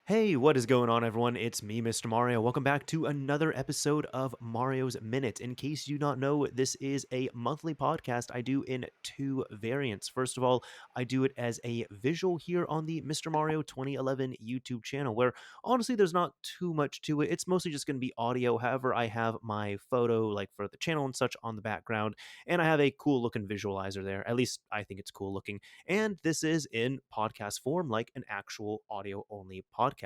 Hey, what is going on, everyone? It's me, Mr. Mario. Welcome back to another episode of Mario's Minute. In case you do not know, this is a monthly podcast I do in two variants. First of all, I do it as a visual here on the Mr. Mario 2011 YouTube channel, where honestly, there's not too much to it. It's mostly just going to be audio. However, I have my photo, like for the channel and such, on the background, and I have a cool looking visualizer there. At least I think it's cool looking. And this is in podcast form, like an actual audio only podcast.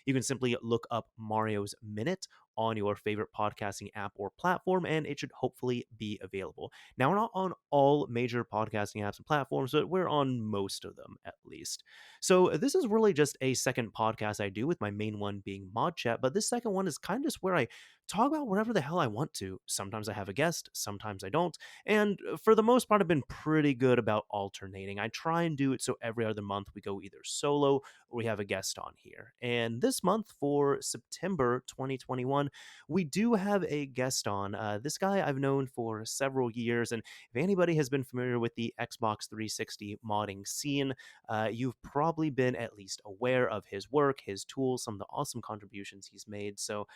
You can simply look up Mario's Minute on your favorite podcasting app or platform, and it should hopefully be available. Now, we're not on all major podcasting apps and platforms, but we're on most of them at least. So, this is really just a second podcast I do, with my main one being Mod Chat, but this second one is kind of just where I talk about whatever the hell I want to. Sometimes I have a guest, sometimes I don't. And for the most part, I've been pretty good about alternating. I try and do it so every other month we go either solo or we have a guest on here. And this month, for September 2021, we do have a guest on. This guy I've known for several years. And if anybody has been familiar with the Xbox 360 modding scene, you've probably been at least aware of his work, his tools, some of the awesome contributions he's made. So,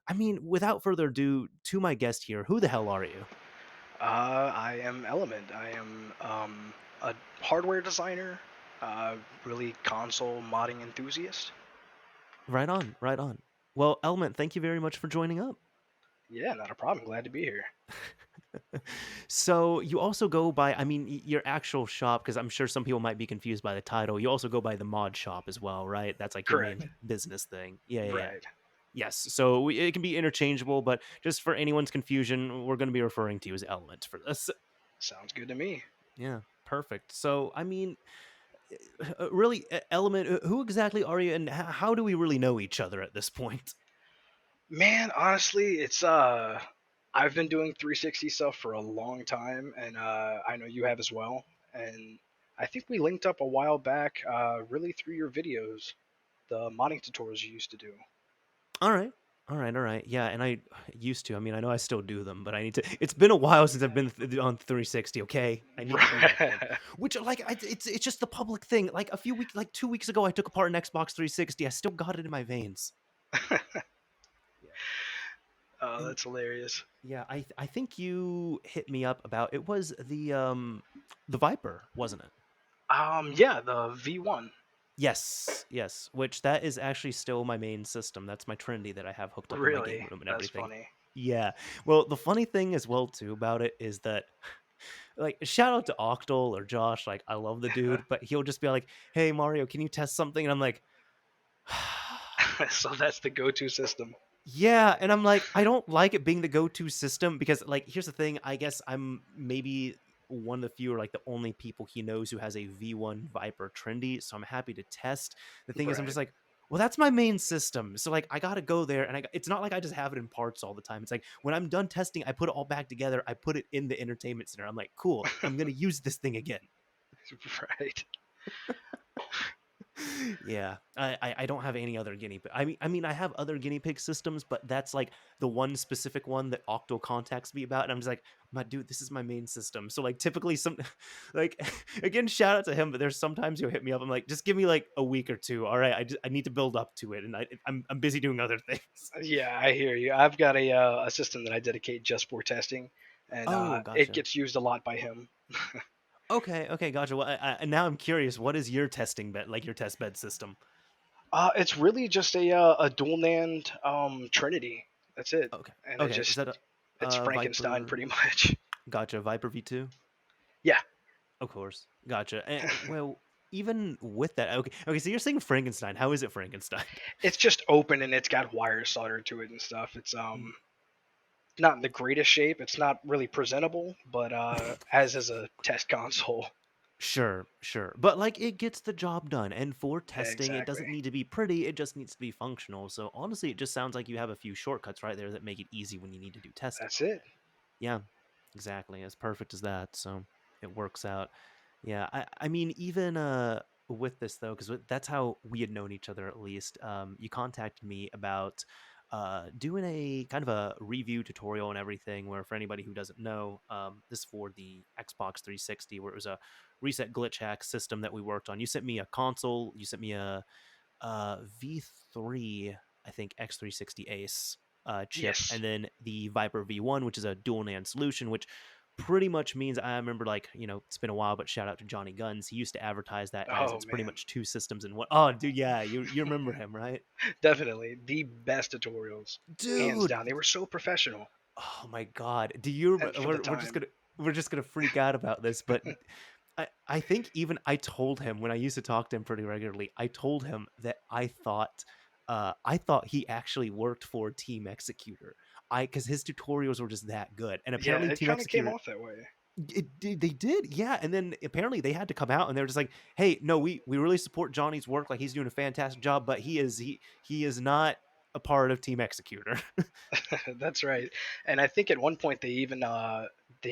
I mean, without further ado, to my guest here, who the hell are you? I am Element. I am a hardware designer, really console modding enthusiast. Right on, right on. Well, Element, thank you very much for joining up. Yeah, not a problem. Glad to be here. So you also go by, I mean, your actual shop, because I'm sure some people might be confused by the title. You also go by the Mod Shop as well, right? That's like your main Correct. business thing. Yeah, yeah, yeah. Right. Yes. So it can be interchangeable, but just for anyone's confusion, we're going to be referring to you as Element for this. Sounds good to me. Yeah, perfect. So, I mean, really, Element, who exactly are you, and how do we really know each other at this point? Man, honestly, I've been doing 360 stuff for a long time, and I know you have as well. And I think we linked up a while back, really through your videos, the modding tutorials you used to do. All right. All right, all right. Yeah, and I used to. I mean, I know I still do them, but I need to. It's been a while since I've been on 360. Okay, I need to do that again. Right. Which, like, it's just the public thing. Like a few weeks, like 2 weeks ago, I took apart an Xbox 360. I still got it in my veins. Yeah, Oh, and that's hilarious. yeah, I think you hit me up about it was the Viper, wasn't it? Yeah, the V1. Yes, yes. Which that is actually still my main system. That's my Trinity that I have hooked up in my game Really? room and That's everything. funny. Yeah. Well, the funny thing as well too about it is that, like, shout out to Octal or Josh, like, I love the dude, but he'll just be like, "Hey Mario, can you test something?" And I'm like, So that's the go-to system. "Yeah." And I'm like, I don't like it being the go-to system because, like, here's the thing, I guess I'm maybe one of the few, or like the only people he knows who has a V1 Viper Trendy, so I'm happy to test. The thing is, I'm just Right. like, well, that's my main system, so like I gotta go there, and it's not like I just have it in parts all the time. It's like when I'm done testing, I put it all back together, I put it in the entertainment center. I'm like, cool, I'm gonna use this thing again. Right. Yeah, I don't have any other guinea pig. I mean, I have other guinea pig systems, but that's like the one specific one that Octo contacts me about, and I'm just like, my dude, this is my main system. So like, typically some, like, again, shout out to him, but there's sometimes he'll hit me up. I'm like, just give me like a week or two. All right, I need to build up to it, and I'm busy doing other things. Yeah, I hear you. I've got a system that I dedicate just for testing, and Oh, it gotcha. gand used a lot by him. Okay, okay, gotcha. Well, and now I'm curious. What is your testing bed, like your test bed system? It's really just a dual NAND Trinity. That's it, Okay, and okay. Is that it's a Frankenstein Viper? pretty much. Gotcha. Viper V2. Yeah, Of course. Gotcha. Well, even with that, okay, okay. So you're saying Frankenstein. How is it Frankenstein? it's just open and it's got wires soldered to it and stuff. It's not in the greatest shape. It's not really presentable, but as is a test console. Sure, sure. But like it gets the job done. And for testing, it Exactly. doesn't need to be pretty, it just needs to be functional. So honestly, it just sounds like you have a few shortcuts right there that make it easy when you need to do testing. That's it. Yeah, exactly. As perfect as that. So it works out. Yeah, I mean, even with this though, because that's how we had known each other at least. You contacted me about doing a kind of a review tutorial and everything. Where for anybody who doesn't know, this is for the Xbox 360, where it was a reset glitch hack system that we worked on. You sent me a console. You sent me V3, I think X360 Ace chip, Yes. and then the Viper V1, which is a dual NAND solution, which pretty much means I remember, like, it's been a while, but shout out to Johnny Guns. He used to advertise that as Oh it's pretty man, much two systems in one. Oh, dude, yeah, you remember him, right? definitely the best tutorials, hands Dude, down. They were so professional, oh my god, do you? and for the We're just time. gonna freak out about this, but I think even I told him when I used to talk to him pretty regularly, I told him that I thought he actually worked for Team Executor. Because his tutorials were just that good. And Yeah, apparently it Team kind of came Executor off that way. they did, yeah. And then apparently they had to come out and they were just like, "Hey, no, we really support Johnny's work. Like, he's doing a fantastic job, but he is not a part of Team Executor." That's right. And I think at one point they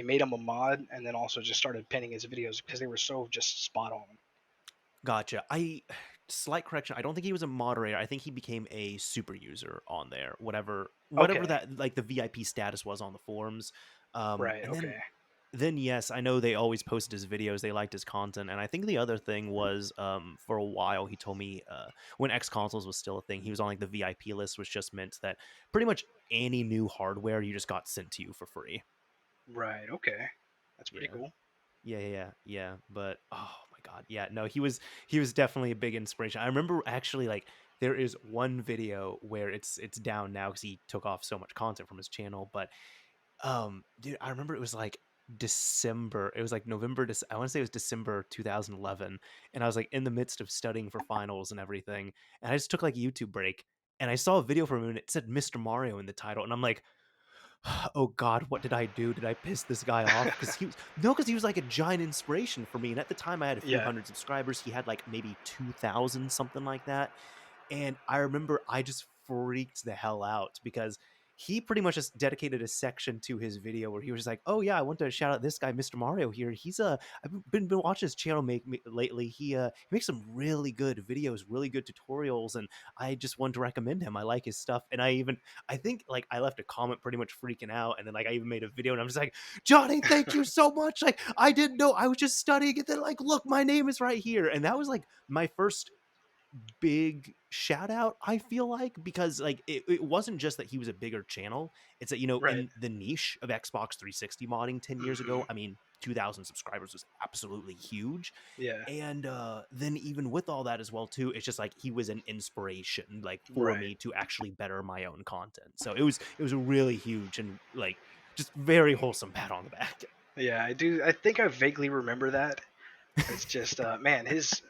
made him a mod, and then also just started pinning his videos because they were so just spot on. Gotcha. I Slight correction. I don't think he was a moderator. I think he became a super user on there. Whatever Okay. that, like, the VIP status was on the forums. Right. And Okay. then yes, I know they always posted his videos. They liked his content, and I think the other thing was, for a while he told me, when X consoles was still a thing, he was on, like, the VIP list, which just meant that pretty much any new hardware you just got sent to you for free. Right. Okay. That's pretty Yeah. cool. Yeah. But oh my god, yeah, no, he was definitely a big inspiration. I remember actually, like, there is one video where it's down now because he took off so much content from his channel. But dude, I remember it was like December. It was like I want to say it was December 2011, and I was like in the midst of studying for finals and everything, and I just took like a YouTube break, and I saw a video from him and it said Mr. Mario in the title, and I'm like, oh god, what did I do? Did I piss this guy off? Because he was like a giant inspiration for me. And at the time I had a few Yeah. hundred subscribers. He had like maybe 2,000, something like that. And I remember I just freaked the hell out because he pretty much just dedicated a section to his video where he was just like, "Oh yeah, I want to shout out this guy, Mr. Mario here. I've been watching his channel make me lately. He makes some really good videos, really good tutorials, and I just wanted to recommend him. I like his stuff." And I think, like, I left a comment pretty much freaking out, and then, like, I even made a video and I'm just like, "Johnny, thank you so much. Like, I didn't know, I was just studying, and then, like, look, my name is right here." And that was like my first big shout out, I feel like, because, like, it wasn't just that he was a bigger channel. It's that, Right. in the niche of Xbox 360 modding 10 years Hmm. ago, I mean, 2,000 subscribers was absolutely huge. Yeah. And then even with all that as well too, it's just like he was an inspiration, like, for Right. me to actually better my own content. So it was a really huge and, like, just very wholesome pat on the back. Yeah. I do. I think I vaguely remember that. It's just, man, his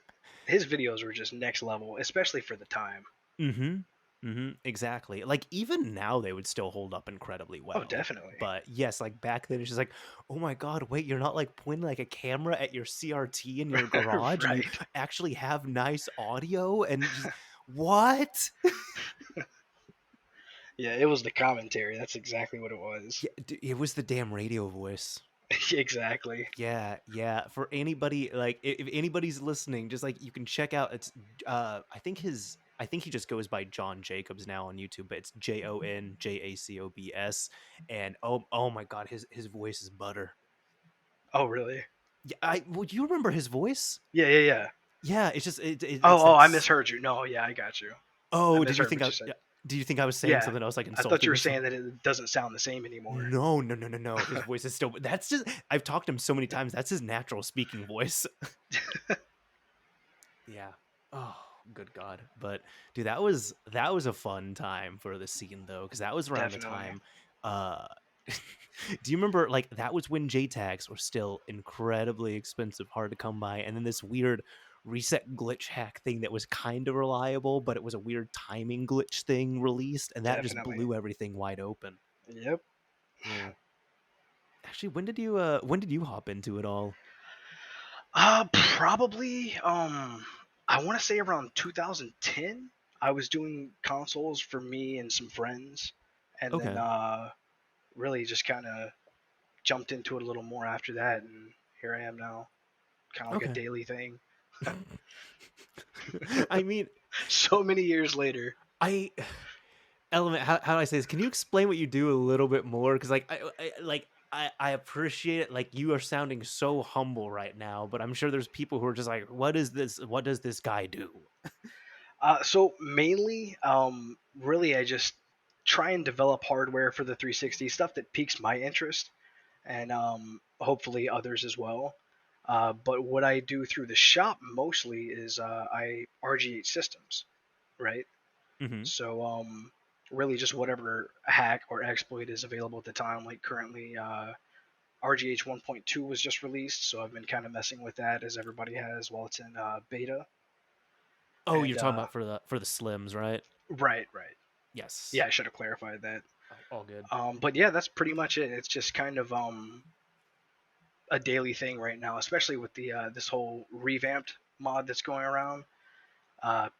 videos were just next level, especially for the time. Mhm. Mhm. Exactly. Like, even now they would still hold up incredibly Oh, well. definitely. But yes, like, back then it's just like, "Oh my god, wait, you're not, like, pointing, like, a camera at your CRT in your garage, and you Right. actually have nice audio, and just what?" Yeah, it was the commentary. That's exactly what it was. Yeah, it was the damn radio voice. Exactly. Yeah. For anybody, like, if anybody's listening, just, like, you can check out, it's I think he just goes by John Jacobs now on YouTube, but it's JONJACOBS. And oh my god, his voice is butter. Oh, really? Yeah, would you remember his voice? Yeah, yeah, yeah. Yeah, it's just it's Oh, that. I misheard you. No, yeah, I got you. I Oh, misheard what you said. did you think I was saying Yeah, something else, like, I thought you insulting were or something? saying that it doesn't sound the same anymore. No. His voice is still, that's just, I've talked to him so many times. That's his natural speaking voice. Yeah. Oh, good God. But dude, that was a fun time for the scene though, because that was around the Definitely. time. Uh, do you remember, like, that was when JTAGs were still incredibly expensive, hard to come by, and then this weird reset glitch hack thing that was kind of reliable, but it was a weird timing glitch thing released, and that just Definitely. blew everything wide open. Yep. Yeah. Actually, when did you hop into it all? Probably. I want to say around 2010. I was doing consoles for me and some friends, and then Okay. really just kind of jumped into it a little more after that, and here I am now, kind of like a Okay. daily thing. I mean, So many years later. I Element, how do I say this? Can you explain what you do a little bit more? Because, like, I appreciate it. Like, you are sounding so humble right now, but I'm sure there's people who are just like, "What is this? What does this guy do?" So mainly, really, I just try and develop hardware for the 360 stuff that piques my interest, and hopefully others as well. But what I do through the shop mostly is I RG8 systems, right? Hmm. So really just whatever hack or exploit is available at the time. Like currently, RGH 1.2 was just released, so I've been kind of messing with that as everybody has while it's in beta. Oh, you're And talking about for the slims, right? right, right. Yes. Yeah, I should have clarified that. All good. But yeah, that's pretty much it. It's just kind of a daily thing right now, especially with the this whole revamped mod that's going around.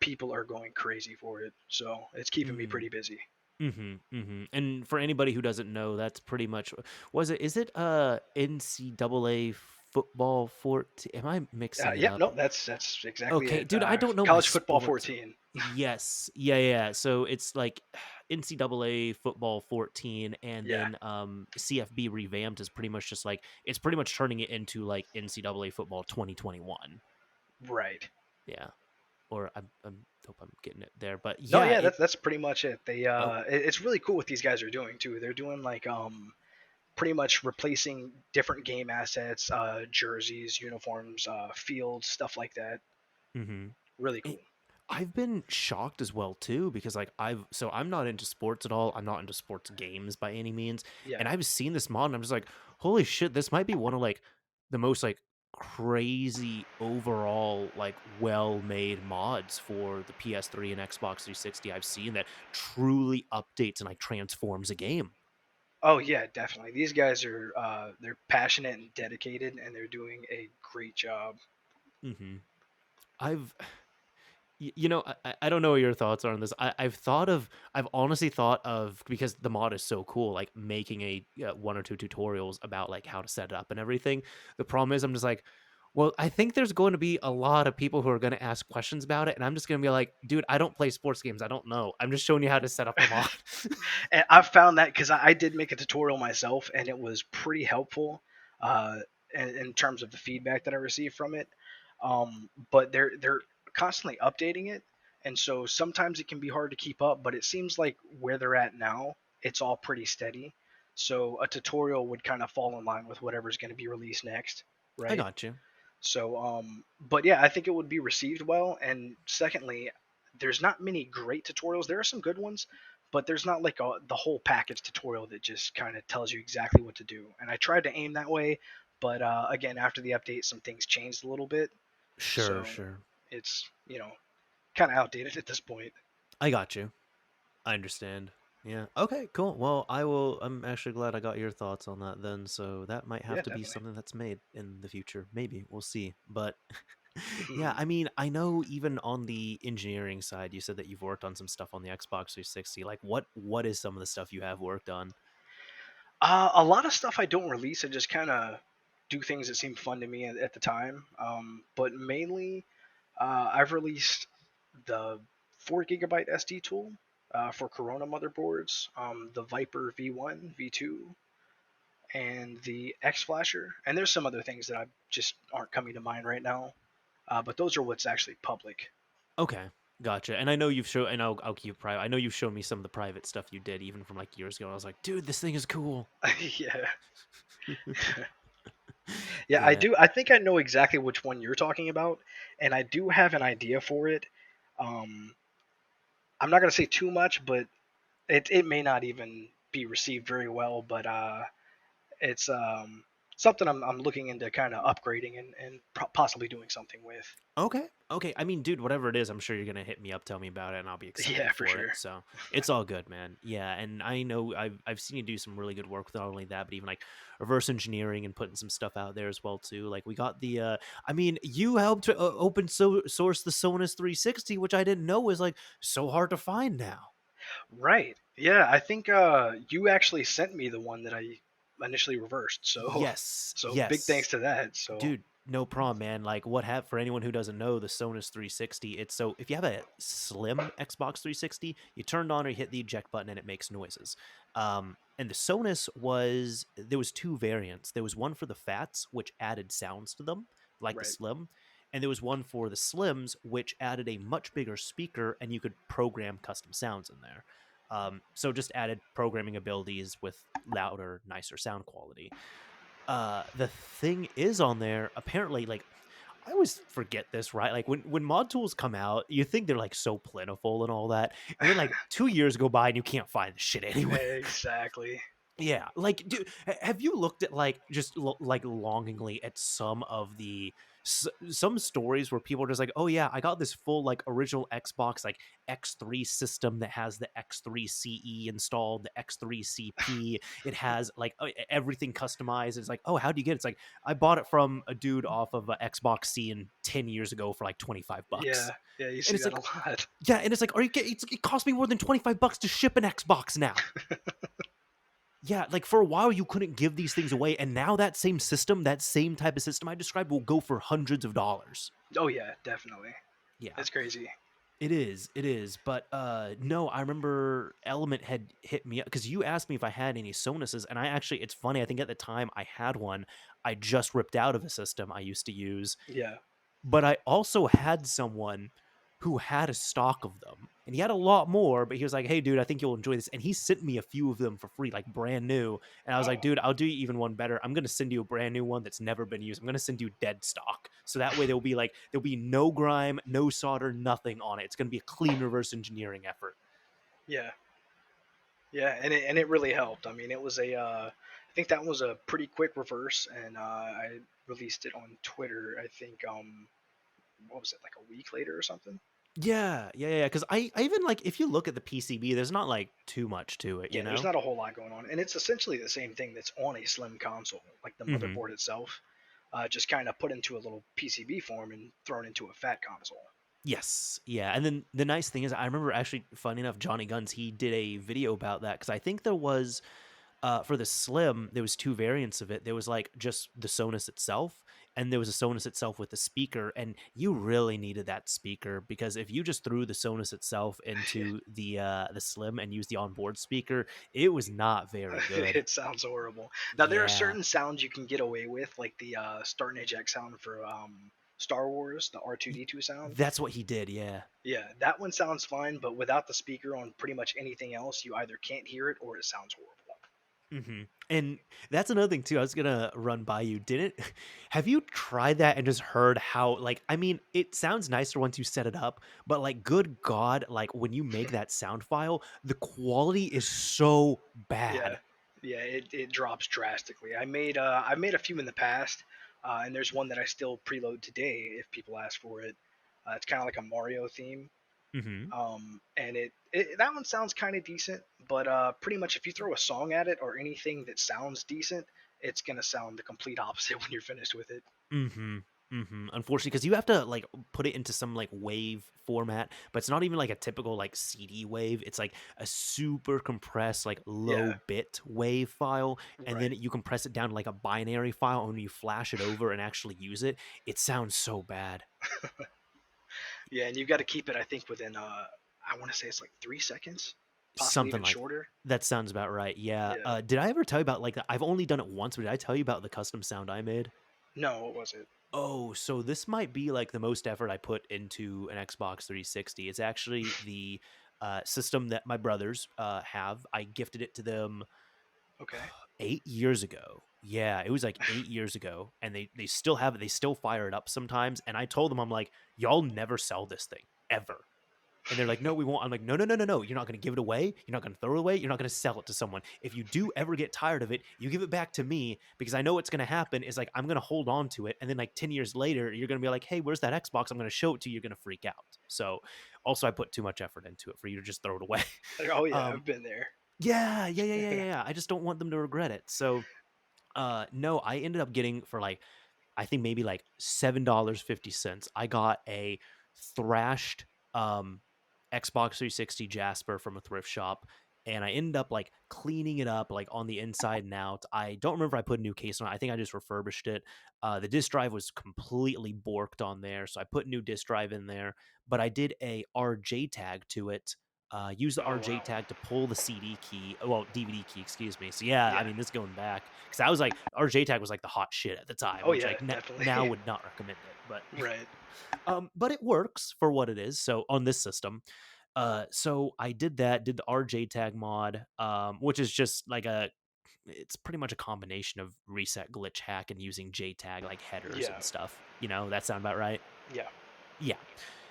People are going crazy for it, so it's keeping me Mm. pretty busy. Mhm, mhm, and for anybody who doesn't know, that's pretty much was it is it, NCAA football 14? Am I mixing it Yep, up? no, that's exactly Okay, it. dude, I don't know my College football sports. 14. Yes. Yeah, yeah, so it's like NCAA football 14, and Yeah, then, CFB revamped is pretty much just like it's pretty much turning it into, like, NCAA football 2021. right. Yeah, or I'm hope I'm getting it there, but No, yeah, yeah, it that's pretty much it. oh, It's really cool what these guys are doing too. They're doing like pretty much replacing different game assets, jerseys, uniforms, fields, stuff like that. mhm. Really It cool. I've been shocked as well too because like I'm not into sports at all. I'm not into sports games by any means. Yeah. And I've seen this mod and I'm just like, holy shit, this might be one of like the most like crazy overall like well-made mods for the PS3 and Xbox 360 I've seen that truly updates and like transforms a game. Oh yeah, definitely. These guys are they're passionate and dedicated, and they're doing a great job. Hmm. I've you know, I don't know what your thoughts are on this. I've honestly thought of because the mod is so cool, like making a one or two tutorials about like how to set it up and everything. The problem is, I'm just like, well, I think there's going to be a lot of people who are going to ask questions about it, and I'm just going to be like, dude, I don't play sports games. I don't know. I'm just showing you how to set up the mod. And I've found that because I did make a tutorial myself, and it was pretty helpful uh, in terms of the feedback that I received from it. But they're constantly updating it, and so sometimes it can be hard to keep up. But it seems like where they're at now, it's all pretty steady. So a tutorial would kind of fall in line with whatever's going to be released next, I right? got you. So, but yeah, I think it would be received well. And secondly, there's not many great tutorials. There are some good ones, but there's not like the whole package tutorial that just kind of tells you exactly what to do. And I tried to aim that way, but again, after the update, some things changed a little bit. Sure, So sure. it's, kind of outdated at this point. I got you. I understand. Yeah. Okay, cool. Well, I'm actually glad I got your thoughts on that then. So that might have Yeah, to be definitely. something that's made in the future. Maybe. We'll see. But yeah, I mean, I know even on the engineering side, you said that you've worked on some stuff on the Xbox 360. Like what is some of the stuff you have worked on? A lot of stuff I don't release. I just kind of do things that seem fun to me at the time. But mainly, I've released the 4 GB SD tool for Corona motherboards, the Viper V1, V2, and the X Flasher. And there's some other things that I just aren't coming to mind right now. But those are what's actually public. Okay. Gotcha. And I know you've shown and I'll keep private. I know you've shown me some of the private stuff you did even from like years ago. I was like, dude, this thing is cool. Yeah. Yeah, I Yeah. do. I think I know exactly which one you're talking about, and I do have an idea for it. Um, I'm not gonna say too much, but it may not even be received very well. But it's something I'm looking into kind of upgrading and possibly doing something with. Okay. Okay. I mean, dude, whatever it is, I'm sure you're gonna hit me up, tell me about it, and I'll be Yeah, excited for for it. sure. So it's all good, man. Yeah, and I know I've seen you do some really good work with not only that, but even like reverse engineering and putting some stuff out there as well too. Like we got the, I mean, you helped open source the Sonus 360, which I didn't know was like so hard to find now. Right. Yeah, I think you actually sent me the one that I initially reversed. So Yes. so big thanks Yes. to that. So Dude, no problem, man. Like, what have for anyone who doesn't know the Sonus 360? It's so if you have a slim Xbox 360, you turn it on or you hit the eject button and it makes noises. And the Sonus was there was two variants. There was one for the Fats, which added sounds to them, like the right. Slim, And there was one for the Slims, which added a much bigger speaker, and you could program custom sounds in there. So just added programming abilities with louder, nicer sound quality. The thing is on there, apparently, like I always forget this, right? Like when mod tools come out, you think they're like so plentiful and all that, and then like 2 years go by and you can't find the shit anywhere. Exactly. Yeah, like, dude, have you looked at like just like longingly at some of the some stories where people are just like, oh yeah, I got this full like original Xbox like X3 system that has the X3 CE installed, the X3 CP. It has like everything customized. It's like, oh, how do you get it? It's like I bought it from a dude off of Xbox Scene 10 years ago for like $25. Yeah, yeah, you And see it's that like, a lot. yeah, and it's like, are you kidding? It cost me more than $25 to ship an Xbox now. Yeah, like for a while you couldn't give these things away, and now that same system, that same type of system I described, will go for hundreds of dollars. Oh yeah, definitely. Yeah, It's crazy. it is. But no, I remember Element had hit me up because you asked me if I had any Sonuses, and I actually, it's funny. I think at the time I had one. I just ripped out of a system I used to use, Yeah. but I also had someone who had a stock of them, and he had a lot more, but he was like, "Hey, dude, I think you'll enjoy this." And he sent me a few of them for free, like brand new. And I was like, Oh, "Dude, I'll do you even one better. I'm gonna send you a brand new one that's never been used. I'm gonna send you dead stock, so that way there'll be no grime, no solder, nothing on it. It's gonna be a clean reverse engineering effort." yeah, yeah, and it really helped. I mean, it was I think that was a pretty quick reverse, and I released it on Twitter. I think what was it, like a week later or something? Yeah. Because I even like if you look at the PCB, there's not like too much to it, you Yeah, there's know. not a whole lot going on, and it's essentially the same thing that's on a slim console, like the Mm-hmm. motherboard itself, just kind of put into a little PCB form and thrown into a fat console. Yes. Yeah. And then the nice thing is, I remember actually, funny enough, Johnny Guns, he did a video about that because I think there was, for the Slim, there was two variants of it. There was like just the Sonus itself, and there was a Sonus itself with the speaker. And you really needed that speaker because if you just threw the Sonus itself into the Slim and used the onboard speaker, it was not very good. It sounds horrible. Now there are Yeah. certain sounds you can get away with, like the Start and Eject sound for Star Wars, the y- R2D2 sound. That's what he did. Yeah. Yeah, that one sounds fine, but without the speaker on pretty much anything else, you either can't hear it or it sounds horrible. And that's another thing too. I was gonna run by you. Didn't have you tried that and just heard how like I mean it sounds nicer once you set it up, but like good God, like when you make that sound file, the quality is so Yeah, bad. yeah, it drops drastically. I've made a few in the past, and there's one that I still preload today if people ask for it. It's kind of like a Mario theme. Hmm. And that one sounds kind of decent, but pretty much if you throw a song at it or anything that sounds decent, it's gonna sound the complete opposite when you're finished with it. Hmm. Unfortunately, because you have to like put it into some like wave format, but it's not even like a typical like CD wave. It's like a super compressed, like low Yeah, bit wave file, and then right. you compress it down to like a binary file. And when you flash it over and actually use it, it sounds so bad. Yeah, and you've got to keep it, I think, within I want to say it's like 3 seconds, possibly Something even like shorter. that sounds about right. Yeah. Yeah. Did I ever tell you about like I've only done it once, but did I tell you about the custom sound I made? No, what was it? Oh, so this might be like the most effort I put into an Xbox 360. It's actually the system that my brothers have. I gifted it to them Okay. 8 years ago. Yeah, it was like 8 years ago, and they still have it. They still fire it up sometimes. And I told them, I'm like, y'all never sell this thing ever. And they're like, no, we won't. I'm like, no, no, no, no, no. You're not going to give it away. You're not going to throw it away. You're not going to sell it to someone. If you do ever get tired of it, you give it back to me because I know what's going to happen is like, I'm going to hold on to it. And then like 10 years later, you're going to be like, hey, where's that Xbox? I'm going to show it to you. You're going to freak out. So also, I put too much effort into it for you to just throw it away. Oh yeah, um, I've been there. yeah. I just don't want them to regret it. So no, I ended up getting for like I think maybe like $7.50. I got a thrashed Xbox 360 Jasper from a thrift shop, and I ended up like cleaning it up like on the inside and out. I don't remember if I put a new case on it. I think I just refurbished it. The disk drive was completely borked on there, so I put new disk drive in there. But I did a RJ tag to it use the Oh RJ wow. tag to pull the CD key, well, DVD key, excuse me. So yeah, I Yeah. mean, this going back because I was like, RJ tag was like the hot shit at the time, Oh which yeah, like now definitely. would not recommend it, but Right. but it works for what it is. So on this system, so I did that, did the RJ tag mod, which is just like it's pretty much a combination of reset glitch hack and using JTAG like headers Yeah. and stuff. That sound about right? Yeah. Yeah.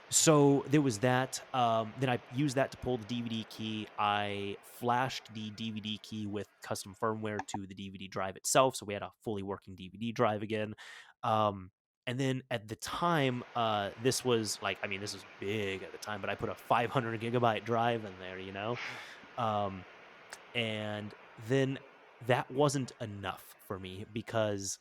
So there was that. Then I used that to pull the DVD key. I flashed the DVD key with custom firmware to the DVD drive itself, so we had a fully working DVD drive again. And then at the time, this was like, I mean, this was big at the time, but I put a 500 gigabyte drive in there, um, and then that wasn't enough for me because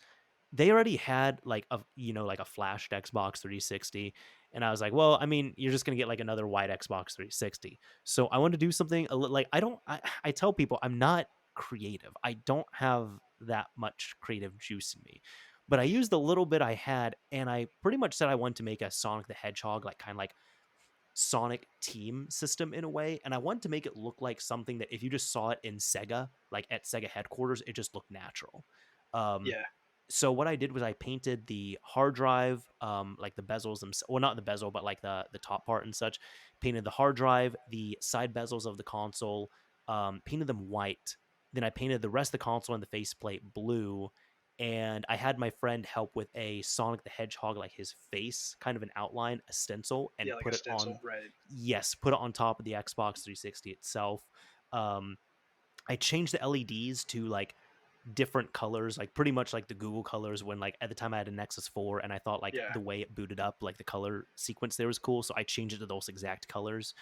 they already had like like a flashed Xbox 360, and I was like, well, I mean, you're just gonna get like another white Xbox 360. So I want to do something like I tell people I'm not creative. I don't have that much creative juice in me. But I used the little bit I had, and I pretty much said I want to make a Sonic the Hedgehog, like kind of like Sonic team system in a way, and I wanted to make it look like something that if you just saw it in Sega, like at Sega headquarters, it just looked natural. Um, Yeah. so what I did was I painted the hard drive, like the bezels well, not the bezel, but like the top part and such. Painted the hard drive, the side bezels of the console, painted them white. Then I painted the rest of the console and the faceplate blue. And I had my friend help with a Sonic the Hedgehog, like his face, kind of an outline, a stencil, Yeah, and like a put it on. stencil. Right. Yes, put it on top of the Xbox 360 itself. Um, I changed the LEDs to like different colors, like pretty much like the Google colors when like at the time I had a Nexus 4 and I thought like Yeah. the way it booted up, like the color sequence there was cool. So I changed it to those exact colors.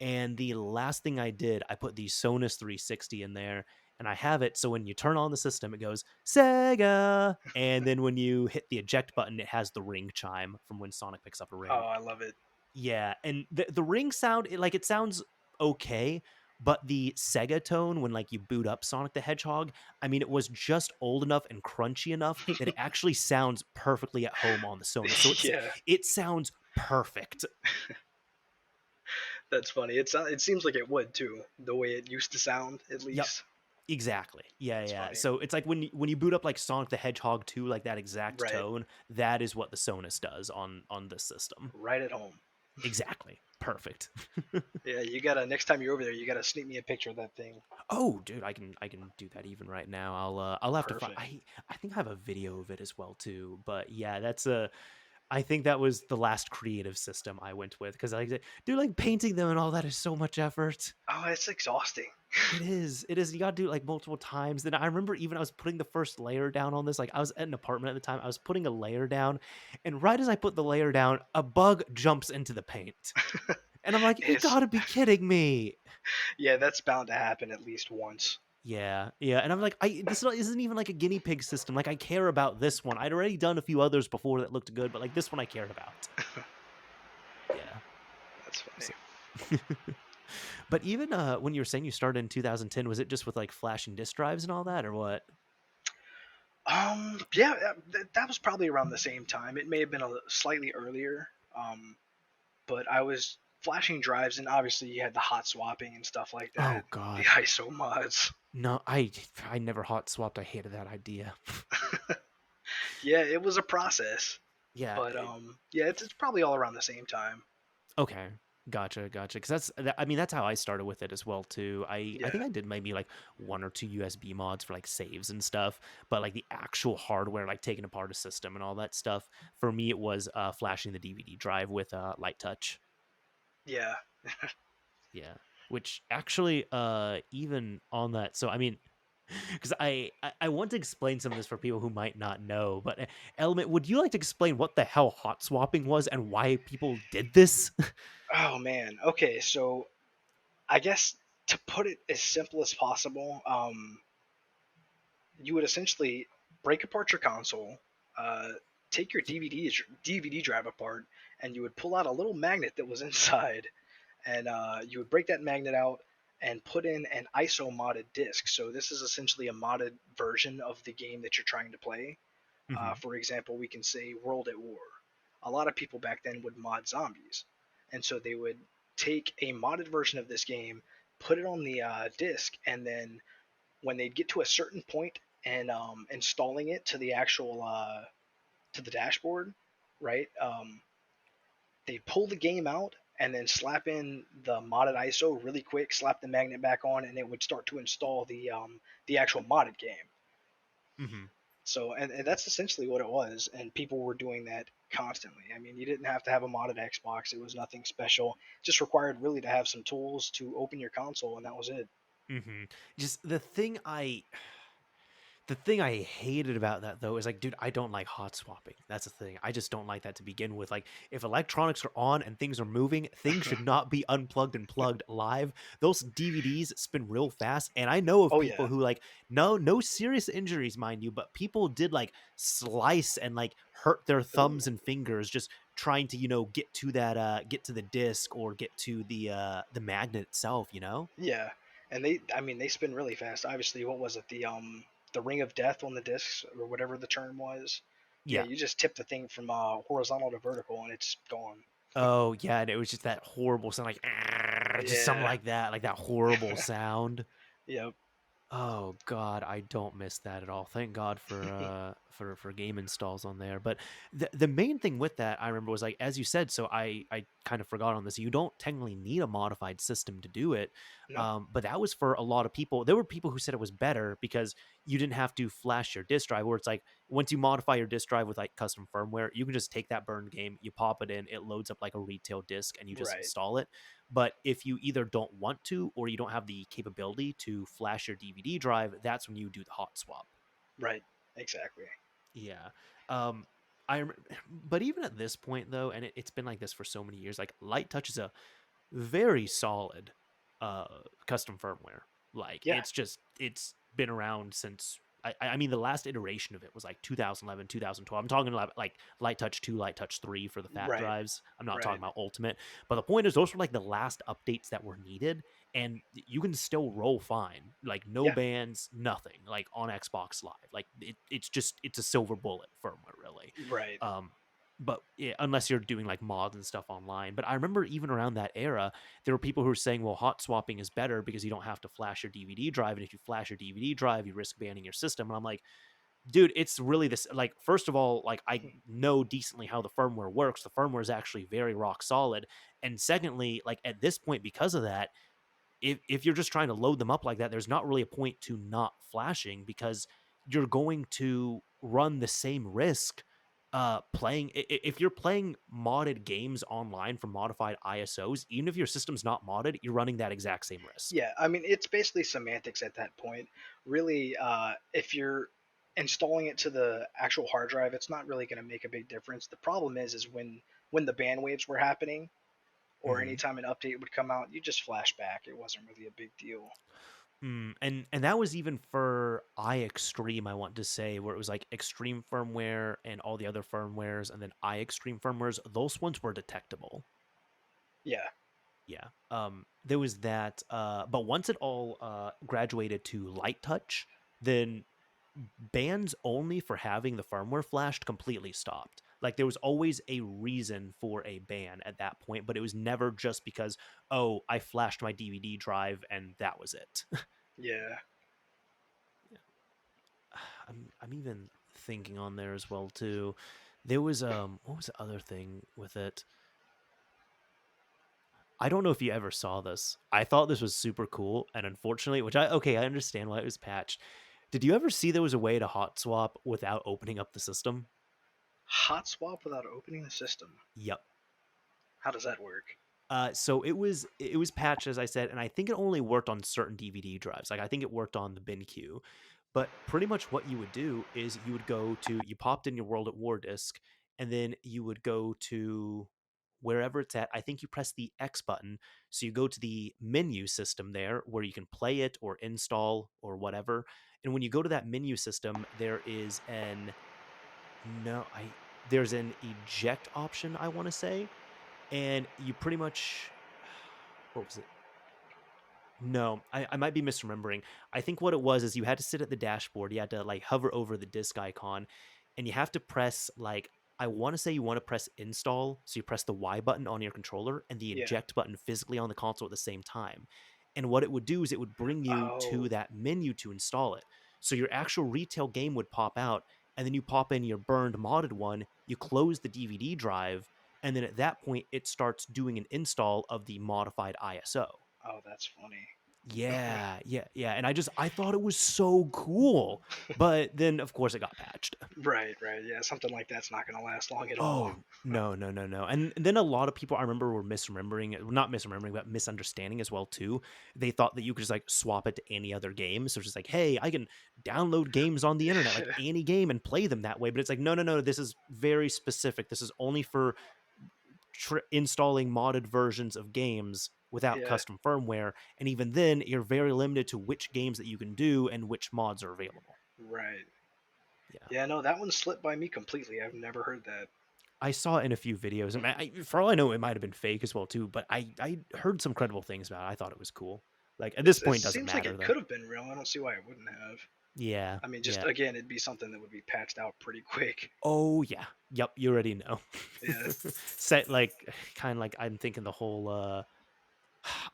And the last thing I did, I put the Sonus 360 in there and I have it. So when you turn on the system, it goes Sega. And then when you hit the eject button, it has the ring chime from when Sonic picks up a Oh, ring. I love it. Yeah, and the ring sound, it sounds okay, but the Sega tone when like you boot up Sonic the Hedgehog, I mean, it was just old enough and crunchy enough that it actually sounds perfectly at home on the Sony. So Yeah, it sounds perfect. that's funny. It seems like it would too, the way it used to sound, at Yep, least. exactly. Yeah, It's yeah. funny. So it's like when you boot up like Sonic the Hedgehog 2, like that exact Right. tone, that is what the Sonus does on this system. Right at home. Exactly. Perfect. Yeah, you gotta next time you're over there, you gotta sneak me a picture of that thing. Oh, dude, I can do that even right now. I'll have to find. Perfect. I think I have a video of it as well too. But yeah, that's a. I think that was the last creative system I went with because dude, like painting them and all that is so much effort. Oh, it's exhausting. It is. It is. You got to do it like multiple times. Then I remember even I was putting the first layer down on this. Like I was at an apartment at the time. I was putting a layer down, and right as I put the layer down, a bug jumps into the paint, and I'm like, you It's got to be kidding me. yeah, that's bound to happen at least once. Yeah, yeah, and I'm like, isn't even like a guinea pig system. Like, I care about this one. I'd already done a few others before that looked good, but like this one, I cared about. Yeah. That's funny. So. But even when you were saying you started in 2010, was it just with like flashing disk drives and all that, or what? Yeah, that was probably around the same time. It may have been a slightly earlier. But I was flashing drives, and obviously you had the hot swapping and stuff like Oh that. The God, ISO mods. no, I never hot swapped. I hated that idea. Yeah, it was a process. Yeah. But yeah, it's probably all around the same time. Okay. Gotcha. Because I mean, that's how I started with it as well too. I Yeah, think I did maybe like one or two USB mods for like saves and stuff, but like the actual hardware, like taking apart a system and all that stuff, for me it was flashing the DVD drive with light touch. yeah. Yeah. Which actually, even on that, so I mean, because I want to explain some of this for people who might not know, but Element, would you like to explain what the hell hot swapping was and why people did this? Oh man. Okay, so I guess to put it as simple as possible, you would essentially break apart your console, uh, take your DVD drive apart, and you would pull out a little magnet that was inside, and you would break that magnet out and put in an ISO modded disc. So this is essentially a modded version of the game that you're trying to play. Hmm. For example, we can say World at War. A lot of people back then would mod zombies, and so they would take a modded version of this game, put it on the disc, and then when they get to a certain point and installing it to the actual to the dashboard, right? They pull the game out and then slap in the modded ISO really quick, slap the magnet back on, and it would start to install the actual modded game. Hmm. So, and that's essentially what it was, and people were doing that constantly. I mean, you didn't have to have a modded Xbox; it was nothing special. It just required really to have some tools to open your console, and that was it. Hmm. Just the thing I hated about that though is like, dude, I don't like hot swapping. That's the thing. I just don't like that to begin with. Like, if electronics are on and things are moving, things should not be unplugged and plugged live. Those DVDs spin real fast, and I know of Oh people yeah, who like, no serious injuries, mind you, but people did like slice and like hurt their ooh, thumbs and fingers just trying to get to the disc or get to the magnet itself. yeah. And I mean, they spin really fast. Obviously, what was it? The ring of death on the discs or whatever the term was. Yeah, Yeah. you just tip the thing from horizontal to vertical, and it's gone. Oh, yeah, and it was just that horrible sound, like, "Arr," just something Yeah. like that horrible sound. Yep. Oh god, I don't miss that at all. Thank God for game installs on there. But the main thing with that I remember was like, as you said, so I kind of forgot on this. You don't technically need a modified system to do it. No. But that was for a lot of people. There were people who said it was better because you didn't have to flash your disk drive, where it's like once you modify your disk drive with like custom firmware, you can just take that burned game, you pop it in, it loads up like a retail disk and you just Right. install it. But if you either don't want to or you don't have the capability to flash your DVD drive, that's when you do the hot swap. Right. Exactly. Yeah. Um, but even at this point though, and it's been like this for so many years, like Light Touch is a very solid custom firmware. Like Yeah. it's been around since I mean the last iteration of it was like 2011, 2012. I'm talking about like Light Touch 2, Light Touch 3 for the fat Right. drives. I'm not talking Right. about Ultimate. But the point is those were like the last updates that were needed, and you can still roll fine. Like no Yeah. bands, nothing, like on Xbox Live. Like it's a silver bullet firmware really. Right. Um but yeah, unless you're doing like mods and stuff online. But I remember even around that era, there were people who were saying, well, hot swapping is better because you don't have to flash your DVD drive. And if you flash your DVD drive, you risk banning your system. And I'm like, dude, it's really this. Like, first of all, like, I know decently how the firmware works. The firmware is actually very rock solid. And secondly, like, at this point, because of that, if you're just trying to load them up like that, there's not really a point to not flashing because you're going to run the same risk playing if you're playing modded games online from modified ISOs, even if your system's not modded, you're running that exact same risk. Yeah. I mean, it's basically semantics at that point. Really, if you're installing it to the actual hard drive, it's not really going to make a big difference. The problem is when the band waves were happening, or Hmm. anytime an update would come out, you just flash back. It wasn't really a big deal. And that was even for iExtreme, I want to say, where it was like Extreme firmware and all the other firmwares, and then iExtreme firmwares. Those ones were detectable. Yeah. Yeah. There was that. But once it all graduated to light touch, then bans only for having the firmware flashed completely stopped. Like there was always a reason for a ban at that point, but it was never just because, oh, I flashed my DVD drive and that was it. Yeah. I'm even thinking on there as well too. There was what was the other thing with it? I don't know if you ever saw this. I thought this was super cool, and unfortunately, I understand why it was patched. Did you ever see there was a way to hot swap without opening up the system? Hot swap without opening the system. Yep. How does that work? So it was patched as I said, and I think it only worked on certain DVD drives. Like I think it worked on the BenQ, but pretty much what you would do is you popped in your World at War disc, and then you would go to wherever it's at. I think you press the X button, so you go to the menu system there where you can play it or install or whatever. And when you go to that menu system, there is an no, I there's an eject option. I want to say, and you pretty much what was it? No, I might be misremembering. I think what it was is you had to sit at the dashboard. You had to like hover over the disk icon, and you have to press like I want to say you want to press install, so you press the Y button on your controller and the Yeah. eject button physically on the console at the same time. And what it would do is it would bring you to Oh. that menu to install it. So your actual retail game would pop out, and then you pop in your burned modded one, you close the DVD drive, and then at that point it starts doing an install of the modified ISO. Oh, that's funny. Yeah, yeah, yeah. And I thought it was so cool. But then of course it got patched. Right, right. Yeah, something like that's not gonna last long at all. Oh, no, no, no, no. And then a lot of people I remember were misremembering it, not misremembering, but misunderstanding as well too. They thought that you could just like swap it to any other game. So it's just like, hey, I can download games on the internet, like any game, and play them that way. But it's like, no, no, no. This is very specific. This is only for installing modded versions of games without Yeah, custom firmware. And even then, you're very limited to which games that you can do and which mods are available. right. Yeah. Yeah, no, that one slipped by me completely. I've never heard that. I saw it in a few videos, and for all I know, it might have been fake as well too. But I heard some credible things about it. I thought it was cool. Like at this It point, doesn't seems like matter it though. could have been real. I don't see why it wouldn't have. Yeah, I mean, just yeah. again, it'd be something that would be patched out pretty quick. Oh yeah, yep. You already know. Yeah. Set like kind of like I'm thinking the whole.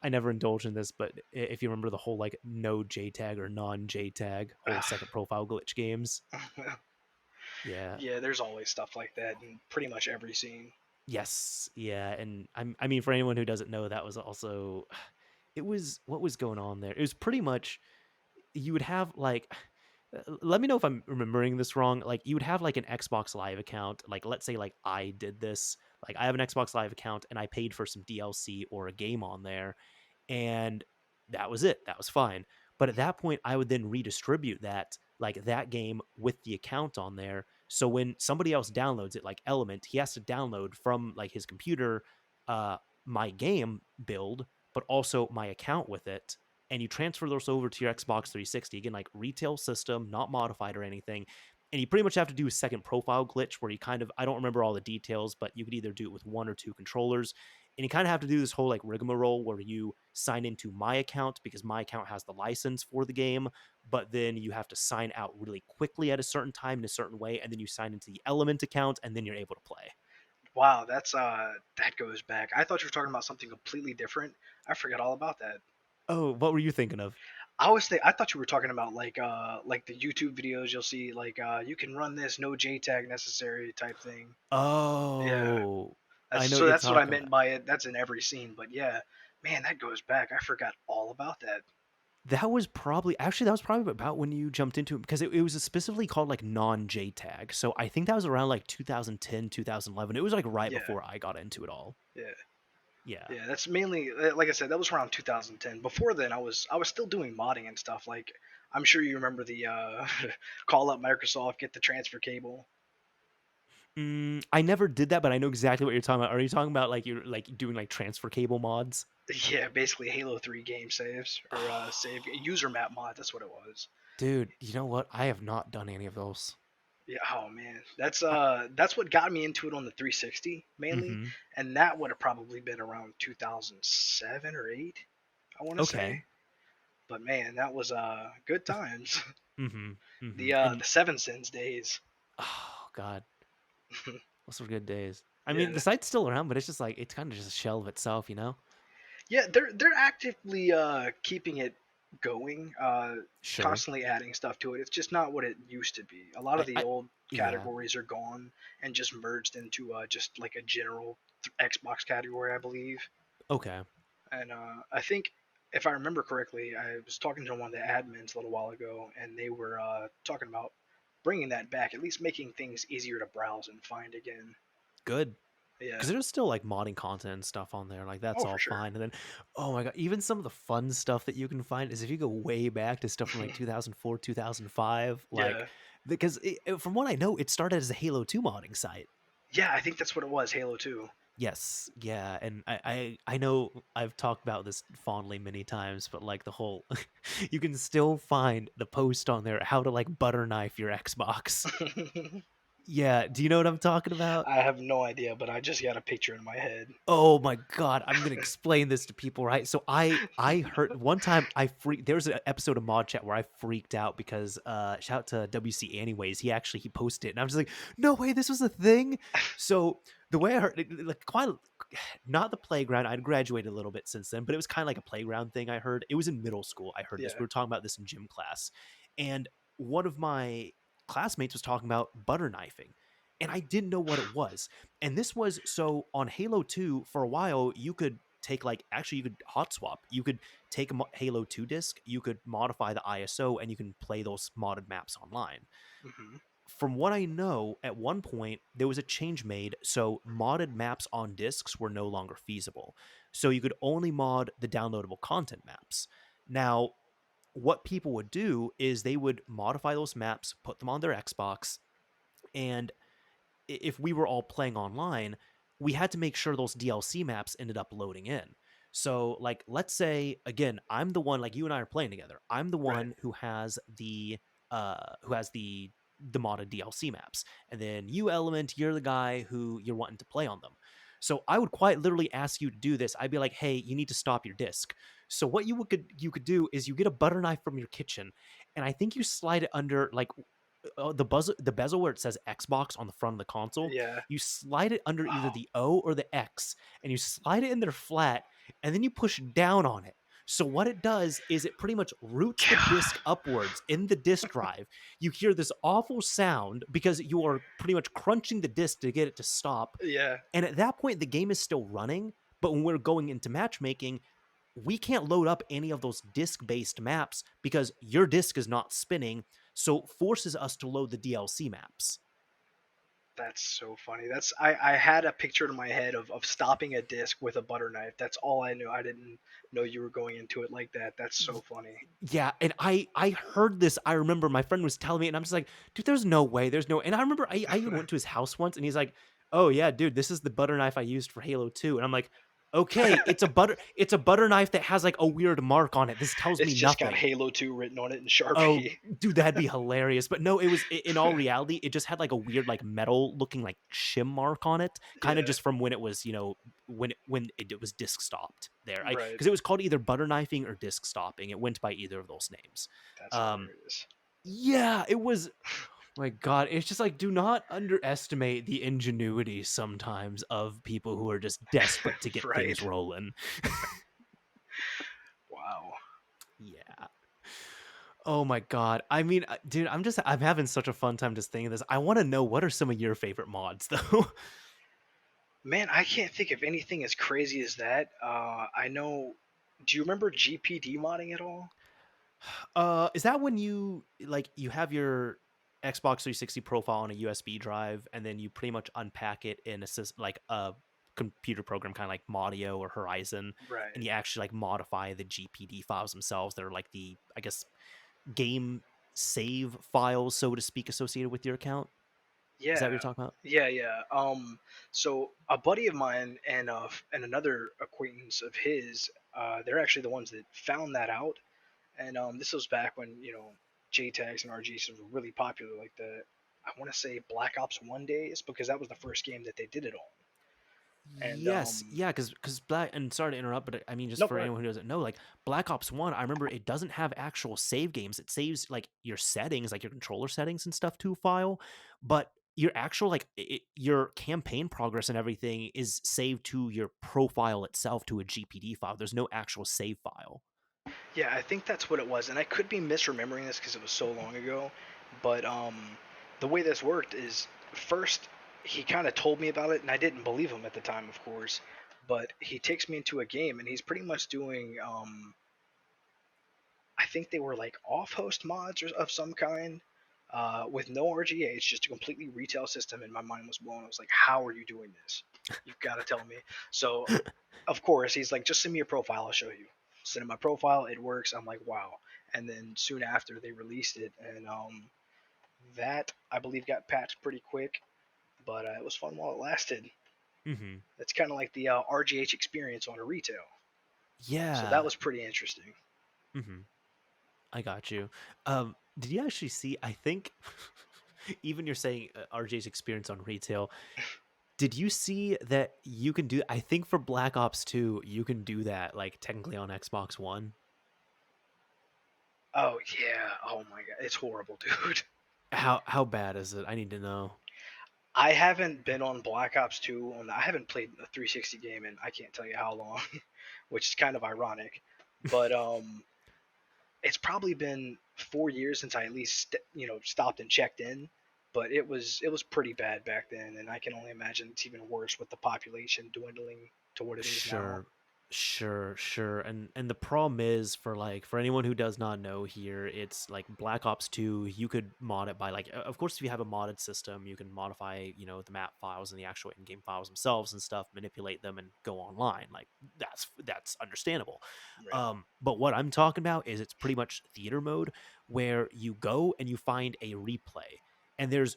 I never indulged in this, but if you remember the whole like no JTAG or non JTAG whole second profile glitch games. Yeah. Yeah, there's always stuff like that in pretty much every scene. Yes. Yeah. And I mean, for anyone who doesn't know, that was also. It was what was going on there. It was pretty much you would have like let me know if I'm remembering this wrong. Like you would have like an Xbox Live account. Like let's say like I did this. Like I have an Xbox Live account and I paid for some DLC or a game on there, and that was it. That was fine. But at that point, I would then redistribute that game with the account on there. So when somebody else downloads it, like Element, he has to download from like his computer, uh, my game build, but also my account with it, and you transfer those over to your Xbox 360. Again, like retail system, not modified or anything. And you pretty much have to do a second profile glitch where you kind of, I don't remember all the details, but you could either do it with one or two controllers. And you kind of have to do this whole like rigmarole where you sign into my account because my account has the license for the game, but then you have to sign out really quickly at a certain time in a certain way. And then you sign into the Element account and then you're able to play. Wow, that goes back. I thought you were talking about something completely different. I forgot all about that. Oh, what were you thinking of? I thought you were talking about like the YouTube videos you'll see like you can run this no JTAG necessary type thing. Yeah. Oh, I know what you're That's what I talking meant about. by it. That's in every scene, but yeah, man, that goes back. I forgot all about that. That was probably about when you jumped into it because it was specifically called like non JTAG. So I think that was around like 2010, 2011. It was like right Yeah, before I got into it all. yeah, Yeah. yeah. That's mainly like I said. That was around 2010. Before then, I was still doing modding and stuff. Like I'm sure you remember the call up Microsoft, get the transfer cable. I never did that, but I know exactly what you're talking about. Are you talking about like you're like doing like transfer cable mods? Yeah, basically Halo 3 game saves or save user map mod. That's what it was. Dude, you know what? I have not done any of those. Yeah, oh man, I, that's what got me into it on the 360 mainly, mm-hmm. and that would have probably been around 2007 or 8, I want to say. Okay. But man, that was good times. Mm-hmm. Mm-hmm. The And Seven Sins days. oh god, those were good days. I mean, the Yeah, site's still around, but it's just like it's kind of just a shell of itself, you know? yeah, they're actively keeping it going, Sure. constantly adding stuff to it. It's just not what it used to be. A lot of the I old yeah. categories are gone and just merged into just like a general Xbox category, I believe. Okay. And I think, if I remember correctly, I was talking to one of the admins a little while ago, and they were talking about bringing that back, at least making things easier to browse and find again. Good. Yeah. Because there's still like modding content and stuff on there. Like that's Oh, for all sure. fine. And then, oh my god, even some of the fun stuff that you can find is if you go way back to stuff from like 2004, 2005. Like Yeah. because from what I know, it started as a Halo 2 modding site. Yeah, I think that's what it was, Halo 2. Yes, yeah, and I know I've talked about this fondly many times, but like the whole, you can still find the post on there how to like butter knife your Xbox. Yeah, do you know what I'm talking about? I have no idea, but I just got a picture in my head. Oh my god, I'm gonna explain this to people, right? So I heard one time I freaked there was an episode of Mod Chat where I freaked out because shout out to WC anyways, he posted it and I was just like, no way, this was a thing. So the way I heard it, like quite not the playground, I'd graduated a little bit since then, but it was kind of like a playground thing I heard. It was in middle school. I heard this. Yeah. We were talking about this in gym class. And one of my classmates was talking about butter knifing. And I didn't know what it was. And this was so on Halo 2 for a while, you could take like actually you could hot swap. You could take a Halo 2 disc, you could modify the ISO and you can play those modded maps online. Hmm. From what I know, at one point there was a change made so modded maps on discs were no longer feasible. So you could only mod the downloadable content maps. Now, what people would do is they would modify those maps, put them on their Xbox, and if we were all playing online, we had to make sure those DLC maps ended up loading in. So, like, let's say again, I'm the one like you and I are playing together. I'm the Right. one who has the modded DLC maps, and then you Element, you're the guy who you're wanting to play on them. So I would quite literally ask you to do this. I'd be like, "Hey, you need to stop your disc." So what you could do is you get a butter knife from your kitchen, and I think you slide it under like the bezel where it says Xbox on the front of the console, Yeah. you slide it under either Oh the O or the X, and you slide it in there flat, and then you push down on it. So what it does is it pretty much roots the God. disc upwards in the disk drive. You hear this awful sound because you are pretty much crunching the disc to get it to stop. Yeah. And at that point, the game is still running. But when we're going into matchmaking, we can't load up any of those disk based maps because your disk is not spinning. So it forces us to load the DLC maps. That's so funny. I had a picture in my head of stopping a disc with a butter knife. That's all I knew. I didn't know you were going into it like that. That's so funny. Yeah, and I heard this. I remember my friend was telling me, and I'm just like, dude, there's no way, there's no. And I remember I even went to his house once, and he's like, oh yeah, dude, this is the butter knife I used for Halo 2, and I'm like, okay, it's a butter knife that has like a weird mark on it. This tells It's me just got nothing. Halo 2 written on it in Oh, Sharpie. dude, that'd be hilarious. But no, it was in all reality, it just had like a weird, like metal looking like shim mark on it, kind of Yeah. just from when it was, it was disc stopped there. I Right. because it was called either butter knifing or disc stopping. It went by either of those names. That's Um, hilarious. yeah, it was. My God, it's just like do not underestimate the ingenuity sometimes of people who are just desperate to get things Right. rolling. Wow. Yeah. Oh my god. I mean, dude, I'm having such a fun time just thinking this. I want to know what are some of your favorite mods though. Man, I can't think of anything as crazy as that. I know. Do you remember GPD modding at all? Is that when you have your Xbox 360 profile on a USB drive and then you pretty much unpack it in like a computer program kind of like Modio or Horizon and Right. you actually like modify the GPD files themselves. They're like the I guess game save files so to speak associated with your account. Is that what Yeah. you're talking about? Yeah, yeah. So a buddy of mine and another acquaintance of his, they're actually the ones that found that out. And this was back when JTAGs and RGs were really popular, like I want to say Black Ops 1 days, because that was the first game that they did it on. And Yes, yeah, because Black and sorry to interrupt, but I mean, just no, for go ahead. anyone who doesn't know, like Black Ops One, I remember it doesn't have actual save games. It saves like your settings, like your controller settings and stuff to a file, but your actual your campaign progress and everything is saved to your profile itself to a GPD file. There's no actual save file. Yeah, I think that's what it was, and I could be misremembering this because it was so long ago. But the way this worked is first he kind of told me about it, and I didn't believe him at the time, of course. But he takes me into a game, and he's pretty much doing I think they were like off-host mods or of some kind, with no RGA. It's just a completely retail system, and my mind was blown. I was like, "How are you doing this? You've got to tell me." So, of course, he's like, "Just send me your profile. I'll show you." Send him my profile. It works. I'm like, "Wow!" And then soon after, they released it, and that I believe got patched pretty quick, but it was fun while it lasted. Hmm. It's kind of like the RGH experience on a retail. So that Yeah. was pretty interesting. Hmm. I got you. Did you actually see? I think Even you're saying RJ's experience on retail. Did you see that you can do? I think for Black Ops 2, you can do that like technically on Xbox One. Oh yeah. Oh my god, it's horrible, dude. How bad is it? I need to know. I haven't been on Black Ops 2. I haven't played a 360 game in I can't tell you how long, which is kind of ironic. But it's probably been 4 years since I at least stopped and checked in. But it was pretty bad back then, and I can only imagine it's even worse with the population dwindling to what it is now. Sure. Sure. And the problem is for anyone who does not know here, it's like Black Ops 2, you could mod it by like of course if you have a modded system, you can modify, the map files and the actual in-game files themselves and stuff, manipulate them and go online. Like that's understandable. Right. But what I'm talking about is it's pretty much theater mode where you go and you find a replay. And there's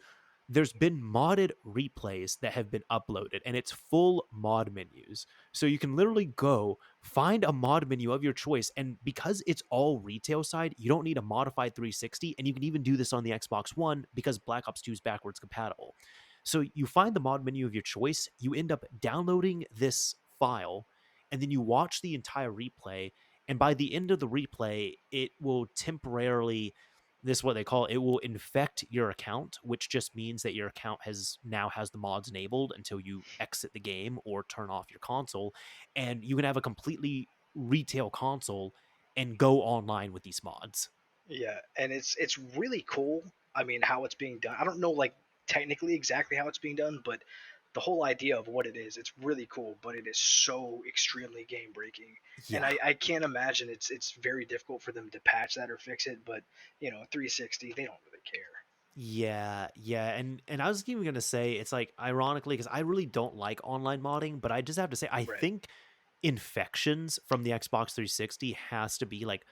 been modded replays that have been uploaded and it's full mod menus. So you can literally go find a mod menu of your choice. And because it's all retail side, you don't need a modified 360. And you can even do this on the Xbox One because Black Ops 2 is backwards compatible. So you find the mod menu of your choice, you end up downloading this file, and then you watch the entire replay. And by the end of the replay, it will temporarily, this is what they call it will infect your account, which just means that your account has the mods enabled until you exit the game or turn off your console, and you can have a completely retail console and go online with these mods. Yeah, and it's really cool. I mean, how it's being done. I don't know like technically exactly how it's being done, but the whole idea of what it is, it's really cool. But it is so extremely game breaking, and Yeah. I can't imagine it's very difficult for them to patch that or fix it. But 360, they don't really care. Yeah, and I was even gonna say it's like ironically because I really don't like online modding, but I just have to say I Right. think infections from the Xbox 360 has to be like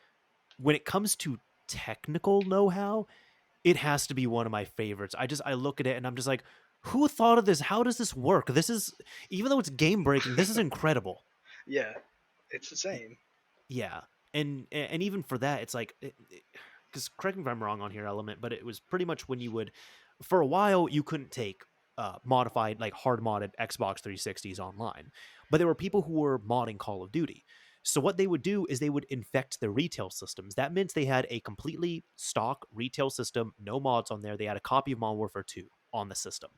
when it comes to technical know-how, it has to be one of my favorites. I look at it and I'm just like, who thought of this? How does this work? This is even though it's game breaking, this is incredible. Yeah, it's insane. Yeah. And even for that, it's like because correct me if I'm wrong on here, Element, but it was pretty much when you would for a while you couldn't take modified like hard modded Xbox 360s online, but there were people who were modding Call of Duty. So what they would do is they would infect their retail systems. That meant they had a completely stock retail system, no mods on there. They had a copy of Modern Warfare 2 on the system.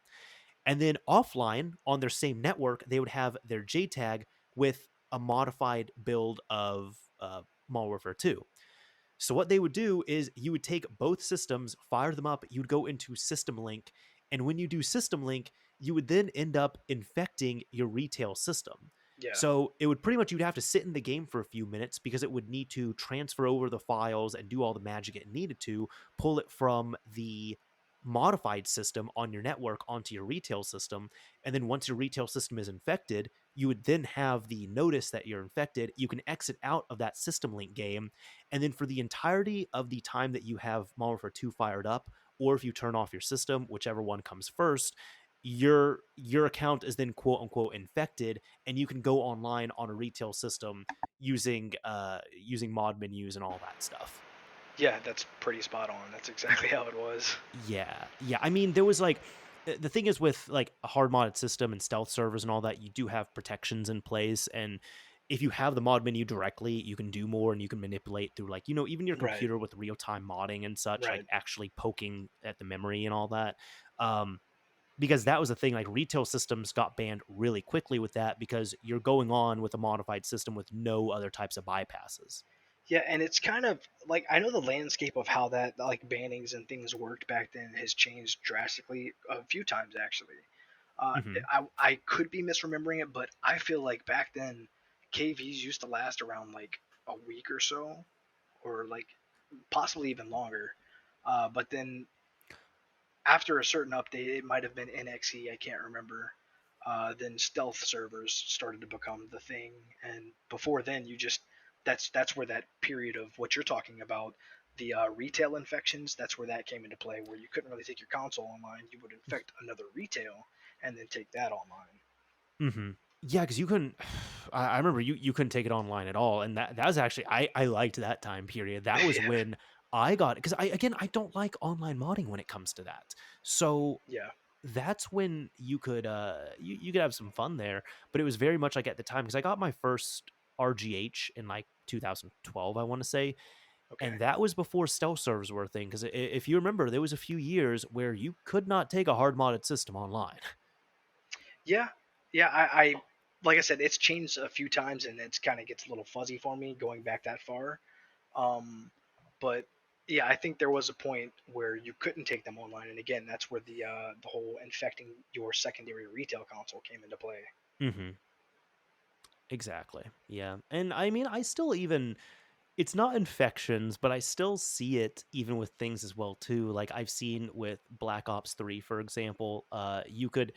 And then offline on their same network, they would have their JTAG with a modified build of Modern Warfare 2. So what they would do is you would take both systems, fire them up, you'd go into System Link, and when you do System Link, you would then end up infecting your retail system. Yeah. So it would pretty much you'd have to sit in the game for a few minutes because it would need to transfer over the files and do all the magic it needed to, pull it from the modified system on your network onto your retail system. And then once your retail system is infected, you would then have the notice that you're infected. You can exit out of that System Link game, and then for the entirety of the time that you have Modern Warfare 2 fired up, or if you turn off your system, whichever one comes first, your account is then quote unquote infected, and you can go online on a retail system using mod menus and all that stuff. Yeah, that's pretty spot on. That's exactly how it was. Yeah. I mean, there was like the thing is with like a hard modded system and stealth servers and all that, you do have protections in place, and if you have the mod menu directly, you can do more and you can manipulate through like even your Right. computer with real time modding and such, like Right. actually poking at the memory and all that. Um, because that was the thing, like retail systems got banned really quickly with that because you're going on with a modified system with no other types of bypasses. Yeah, and it's kind of like I know the landscape of how that like bannings and things worked back then has changed drastically a few times actually. Uh, Hmm. I could be misremembering it, but I feel like back then KVs used to last around like a week or so, or like possibly even longer. But then after a certain update, it might have been NXE, I can't remember. Then stealth servers started to become the thing, and before then, you just that's where that period of what you're talking about, the retail infections, that's where that came into play, where you couldn't really take your console online, you would infect another retail and then take that online. Hmm. Yeah, because you couldn't. I remember you couldn't take it online at all, and that was actually I liked that time period. That was Yeah, when I got it because I don't like online modding when it comes to that. So Yeah. that's when you could you could have some fun there, but it was very much like at the time because I got my first RGH in like 2012, I want to say, Okay. and that was before stealth servers were a thing. Because if you remember, there was a few years where you could not take a hard modded system online. Yeah. Yeah. I like I said, it's changed a few times, and it's kind of gets a little fuzzy for me going back that far. Um, but yeah, I think there was a point where you couldn't take them online, and again, that's where the whole infecting your secondary retail console came into play. Hmm. Exactly. Yeah, and I mean, I still even it's not infections, but I still see it even with things as well too. Like I've seen with Black Ops 3, for example, you could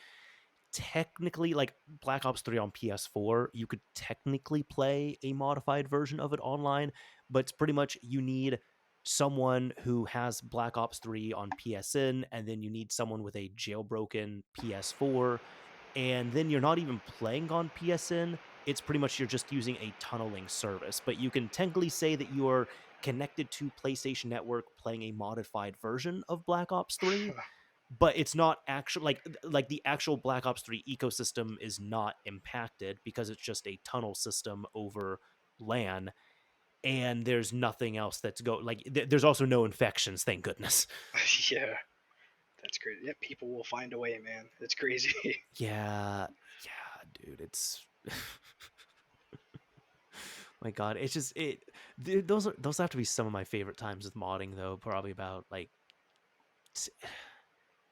technically like Black Ops 3 on PS4, you could technically play a modified version of it online, but it's pretty much you need someone who has Black Ops 3 on PSN and then you need someone with a jailbroken PS4 and then you're not even playing on PSN. It's pretty much you're just using a tunneling service, but you can technically say that you're connected to PlayStation Network playing a modified version of Black Ops 3, but it's not actually like the actual Black Ops 3 ecosystem is not impacted because it's just a tunnel system over LAN and there's nothing else that's there's also no infections, thank goodness. Yeah, that's great. Yeah, people will find a way, man. It's crazy. Yeah, yeah, dude, it's my god, it's just those have to be some of my favorite times with modding though, probably about like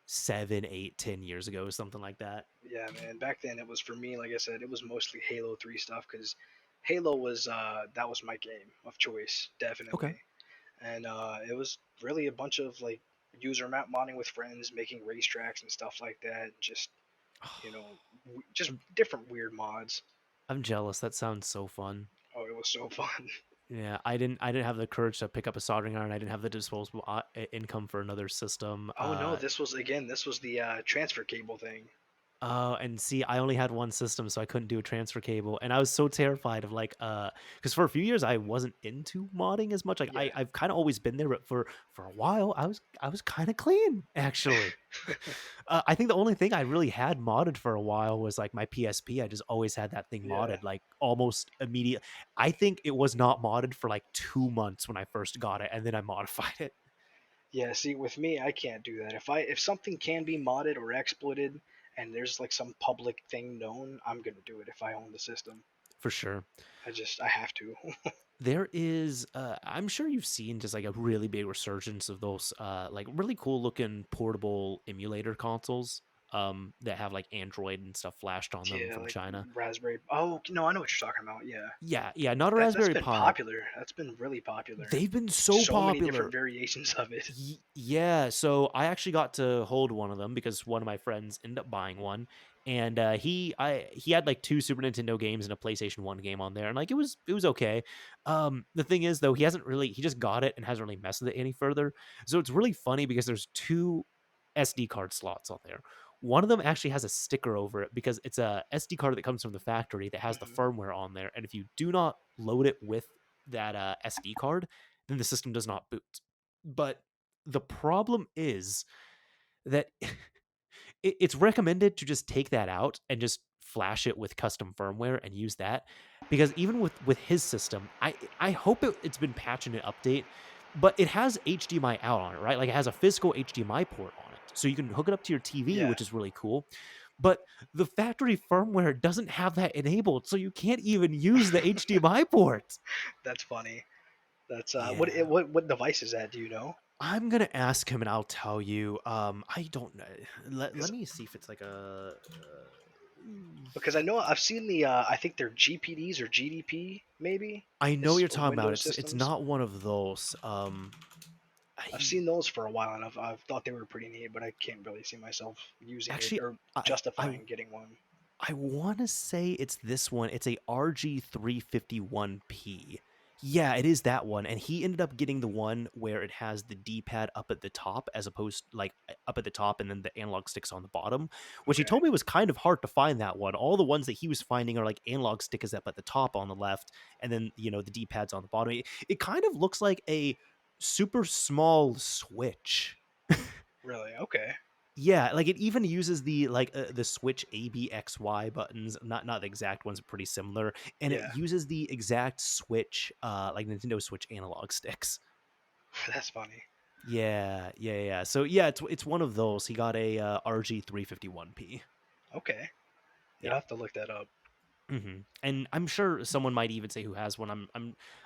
7, 8, 10 years ago, something like that. Yeah, man. Back then, it was for me. Like I said, it was mostly Halo 3 stuff because Halo was that was my game of choice, Okay. definitely. And it was really a bunch of like user map modding with friends, making racetracks and stuff like that. Just you know, just I'm, different weird mods. I'm jealous. That sounds so fun. Oh, it was so fun. Yeah, I didn't have the courage to pick up a soldering iron. I didn't have the disposable income for another system. Oh no, this was the transfer cable thing. And see, I only had one system, so I couldn't do a transfer cable, and I was so terrified of because for a few years I wasn't into modding as much. Like Yeah, I've kind of always been there, but for a while I was kind of clean actually. I think the only thing I really had modded for a while was like my PSP. I just always had that thing yeah, modded like almost immediate. I think it was not modded for like 2 months when I first got it, and then I modified it yeah. See, with me, I can't do that. If something can be modded or exploited, and there's like some public thing known, I'm gonna do it if I own the system. for sure. I have to. There is I'm sure you've seen just like a really big resurgence of those like really cool looking portable emulator consoles that have like Android and stuff flashed on them Yeah, from like China. Raspberry. Oh no, I know what you're talking about. Yeah, Yeah, yeah, not a that's Raspberry been Pi. popular. That's been really popular. They've been so So many different popular. variations of it. Yeah, so I actually got to hold one of them because one of my friends ended up buying one, and he had like two Super Nintendo games and a PlayStation 1 game on there, and like it was okay. The thing is though, he just got it and hasn't really messed with it any further. So it's really funny because there's two SD card slots on there. One of them actually has a sticker over it because it's a SD card that comes from the factory that has the Hmm. firmware on there, and if you do not load it with that SD card, then the system does not boot. But the problem is that it's recommended to just take that out and just flash it with custom firmware and use that because even with his system, I hope it's been patched in an update, but it has HDMI out on it, right? Like it has a physical HDMI port on it, so you can hook it up to your TV, Yeah, which is really cool. But the factory firmware doesn't have that enabled, so you can't even use the HDMI port. that's funny. That's Yeah. what device is that? Do you know? I'm gonna ask him and I'll tell you. I don't know. Let Because me see if it's like a. I know I've seen the I think they're GPDs or GDP maybe I know what is you're talking about. Windows It's systems. not one of those. I've I seen those for a while, and I've thought they were pretty neat, but I can't really see myself using it actually or I I justifying getting one. I want to say it's this one. It's a RG351P. Yeah, it is that one. And he ended up getting the one where it has the D-pad up at the top as opposed like up at the top and then the analog sticks on the bottom, which he Okay. told me was kind of hard to find that one. All the ones that he was finding are like analog stickers up at the top on the left and then, the D-pads on the bottom. It kind of looks like a super small switch. Really? Okay. Yeah, like it even uses the switch ABXY buttons, not the exact ones, but pretty similar, and it Yeah, uses the exact switch, like Nintendo Switch analog sticks. that's funny. Yeah, yeah, yeah. So yeah, it's one of those. He got a RG351P. Okay. Yeah, Yeah. I'll have to look that up. And I'm sure someone might even say who has one.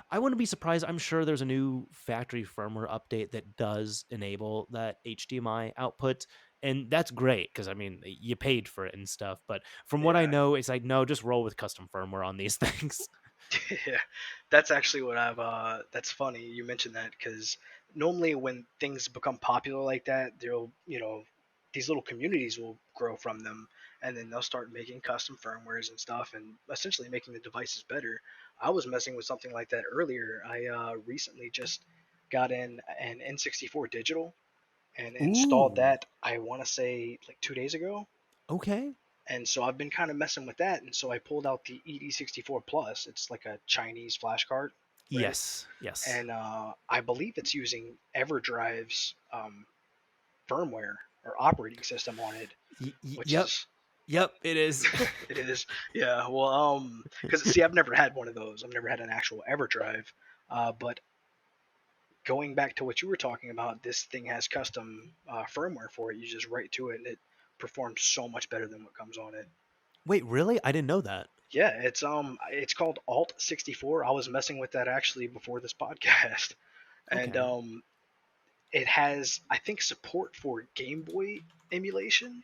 I wouldn't be surprised. I'm sure there's a new factory firmware update that does enable that HDMI output, and that's great because I mean you paid for it and stuff. But from what I Yeah. know, it's like no, just roll with custom firmware on these things. Yeah, that's actually what I've. That's funny you mentioned that because normally when things become popular like that, they'll these little communities will grow from them, and then they'll start making custom firmwares and stuff, and essentially making the devices better. I was messing with something like that earlier. I recently just got in an N64 digital and installed Ooh, that. I want to say like 2 days ago. okay. And so I've been kind of messing with that, and so I pulled out the ED64 Plus. It's like a Chinese flash card, right? Yes, yes. And I believe it's using EverDrive's firmware or operating system on it, which Yep, is yep. It is. it is, yeah. Well, because see, I've never had one of those. I've never had an actual EverDrive, but going back to what you were talking about, this thing has custom firmware for it. You just write to it, and it performs so much better than what comes on it. Wait, really? I didn't know that. Yeah, it's called Alt 64. I was messing with that actually before this podcast. And Okay. it has I think support for Game Boy emulation,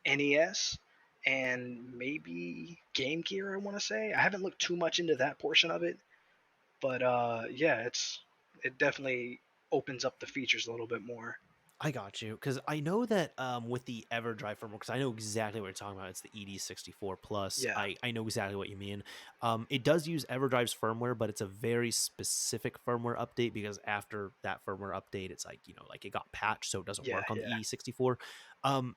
NES, and maybe Game Gear, I want to say. I haven't looked too much into that portion of it, but yeah, it definitely opens up the features a little bit more. I got you because I know that with the EverDrive firmware, because I know exactly what you're talking about. It's the ED64 Plus. Yeah, I know exactly what you mean. It does use EverDrive's firmware, but it's a very specific firmware update because after that firmware update, it's like like it got patched, so it doesn't yeah, work on the yeah. ED64.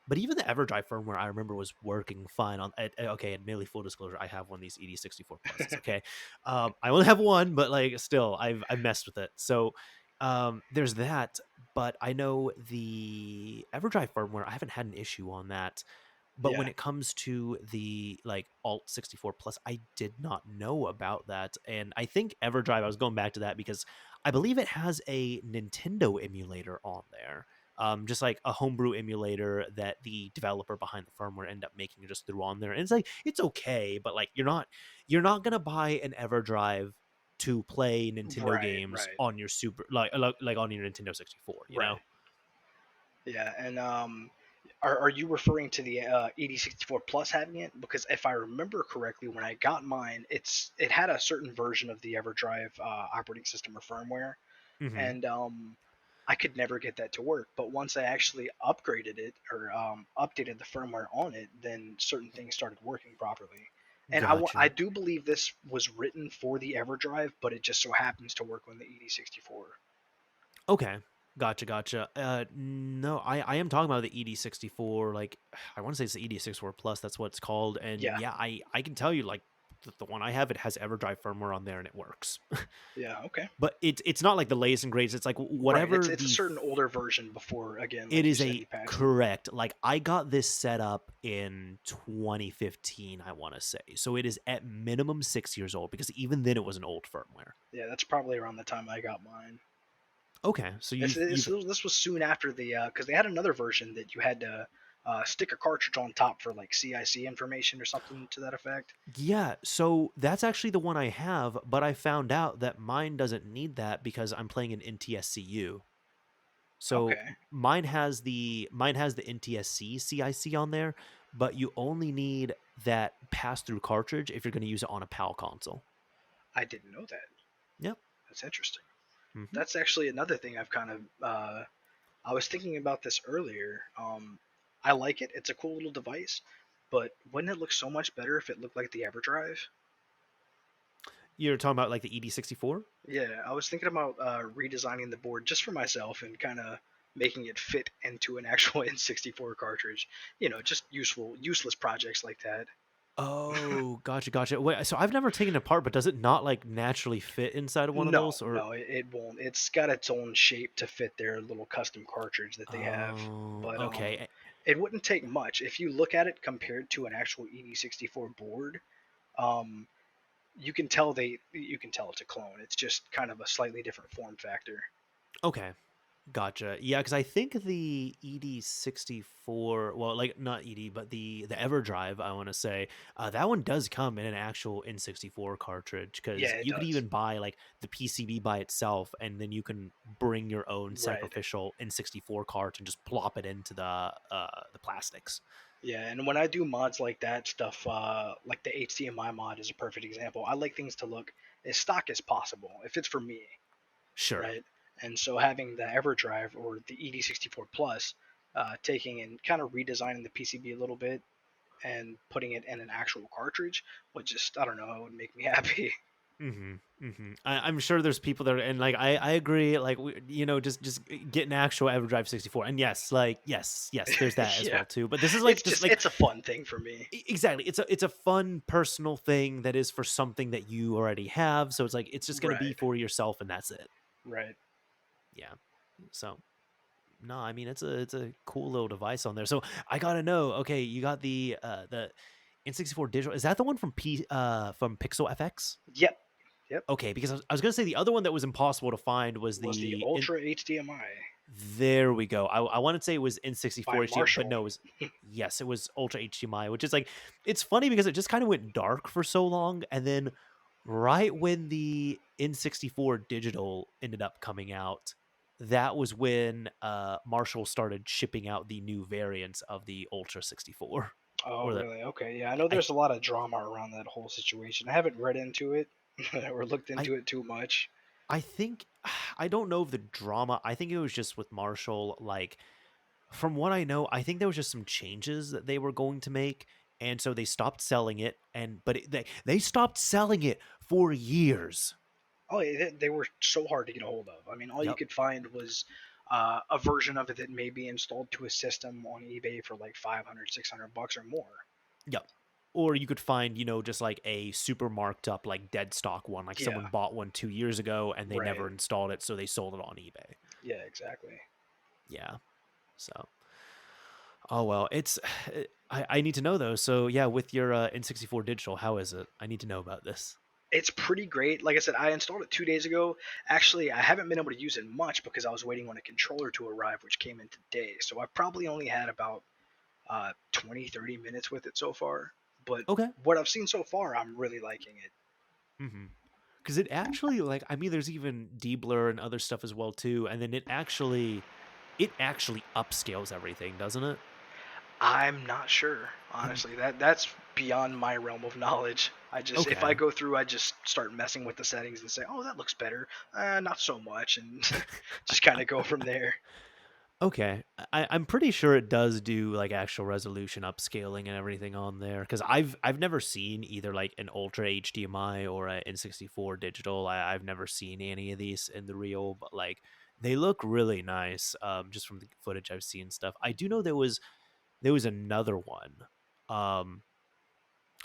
But even the EverDrive firmware, I remember was working fine on. Okay, admittedly, full disclosure, I have one of these ED64 Pluses. Okay, I only have one, but like still, I've messed with it. So there's that, but I know the EverDrive firmware, I haven't had an issue on that. But when Yeah, it comes to the like Alt 64 Plus, I did not know about that. And I think EverDrive, I was going back to that because I believe it has a Nintendo emulator on there. Just like a homebrew emulator that the developer behind the firmware ended up making and just threw on there. And it's like it's okay, but like you're not gonna buy an EverDrive to play Nintendo right, games right, on your super like on your Nintendo 64, you right. know? Yeah, and are you referring to the 8064 Plus having it? Because if I remember correctly, when I got mine, it had a certain version of the EverDrive operating system or firmware, Hmm. and I could never get that to work. But once I actually upgraded it or updated the firmware on it, then certain things started working properly. And I Gotcha. do believe this was written for the EverDrive, but it just so happens to work on the 8064. Okay. Gotcha, gotcha. No, I am talking about the ED64. Like, I want to say it's the ED64 Plus. That's what it's called. And Yeah, yeah, I can tell you, like, the one I have, it has EverDrive firmware on there, and it works. yeah, okay. But it's not like the latest and greatest. It's like Right. It's whatever it's a certain older version before again, it like you is said, a he patched it. correct. Like I got this set up in 2015. I want to say so. It is at minimum 6 years old because even then it was an old firmware. Yeah, that's probably around the time I got mine. Okay, so you've This was soon after the because they had another version that you had to stick a cartridge on top for like CIC information or something to that effect. Yeah, so that's actually the one I have, but I found out that mine doesn't need that because I'm playing an NTSCU. So Okay, mine has the NTSC CIC on there, but you only need that pass through cartridge if you're going to use it on a PAL console. I didn't know that. Yep. That's interesting. Hmm. That's actually another thing I've kind of I was thinking about this earlier. I like it. It's a cool little device, but wouldn't it look so much better if it looked like the EverDrive? You're talking about like the ED64? Yeah, I was thinking about redesigning the board just for myself and kind of making it fit into an actual N64 cartridge. You know, just useless projects like that. Oh, gotcha, gotcha. Wait, so I've never taken it apart, but does it not like naturally fit inside of one of No, those? Or no, it won't. It's got its own shape to fit their little custom cartridge that they have. oh, But okay, it wouldn't take much if you look at it compared to an actual ED64 board. Um, you can tell it's a clone. It's just kind of a slightly different form factor. okay. Gotcha. Yeah, because I think the ED64, well, like not ED, but the EverDrive, I want to say, that one does come in an actual N64 cartridge. Yeah, Because it you could does. even buy like the PCB by itself, and then you can bring your own Right. sacrificial N64 cart and just plop it into the plastics. Yeah, and when I do mods like that, stuff like the HDMI mod is a perfect example. I like things to look as stock as possible if it's for me, Sure. right? And so having the EverDrive or the ED64 Plus, taking and kind of redesigning the PCB a little bit and putting it in an actual cartridge would just, I don't know, it would make me happy. I'm sure there's people that are, and like I agree. Like just get an actual EverDrive 64, and yes, like yes, there's that as Yeah, well too. But this is like just like it's a fun thing for me. exactly. It's a fun personal thing that is for something that you already have. So it's like it's just gonna be Right, for yourself, and that's it. right. Yeah. So no, I mean it's a cool little device on there. So I gotta know. Okay, you got the N64 digital. Is that the one from Pixel FX? Yep, yep. Okay, because I was gonna say the other one that was impossible to find was Was the the in. Ultra HDMI There we go. I want to say it was by N64 HDMI, but Marshall. no, it was yes, it was Ultra HDMI, which is like it's funny because it just kind of went dark for so long, and then right when the N64 digital ended up coming out, that was when Marshall started shipping out the new variants of the Ultra 64, Oh, or the really? Okay. Yeah, I know I there's a lot of drama around that whole situation. I haven't read into it or looked I into it too much. I think I don't know of the drama. I think it was just with Marshall. Like from what I know, I think there was just some changes that they were going to make, and so they stopped selling it. And but they stopped selling it for years. Oh, yeah, they were so hard to get a hold of. I mean, all you Yep, could find was a version of it that may be installed to a system on eBay for like 500, $600 or more. yep. Or you could find, just like a super marked up, like dead stock one. Like Yeah, someone bought one 2 years ago and they right. never installed it, so they sold it on eBay. Yeah, exactly. Yeah. So, oh well, it's. I need to know though. So yeah, with your N64 digital, how is it? I need to know about this. It's pretty great. Like I said, I installed it 2 days ago. Actually, I haven't been able to use it much because I was waiting on a controller to arrive, which came in today. So I probably only had about 20, 30 minutes with it so far. But Okay. what I've seen so far, I'm really liking it. Mm-hmm. Because it actually like I mean there's even deblur and other stuff as well too, and then it actually upscales everything, doesn't it? I'm not sure, I'm honestly. That's beyond my realm of knowledge. If I okay. go through, I just start messing with the settings and say, oh, that looks better. Not so much, and just kind of go from there. Okay, I'm pretty sure it does do like actual resolution upscaling and everything on there because I've never seen either like an Ultra HDMI or a N64 digital. I've never seen any of these in the real, but like they look really nice. Just from the footage I've seen stuff. I do know there was another one, um,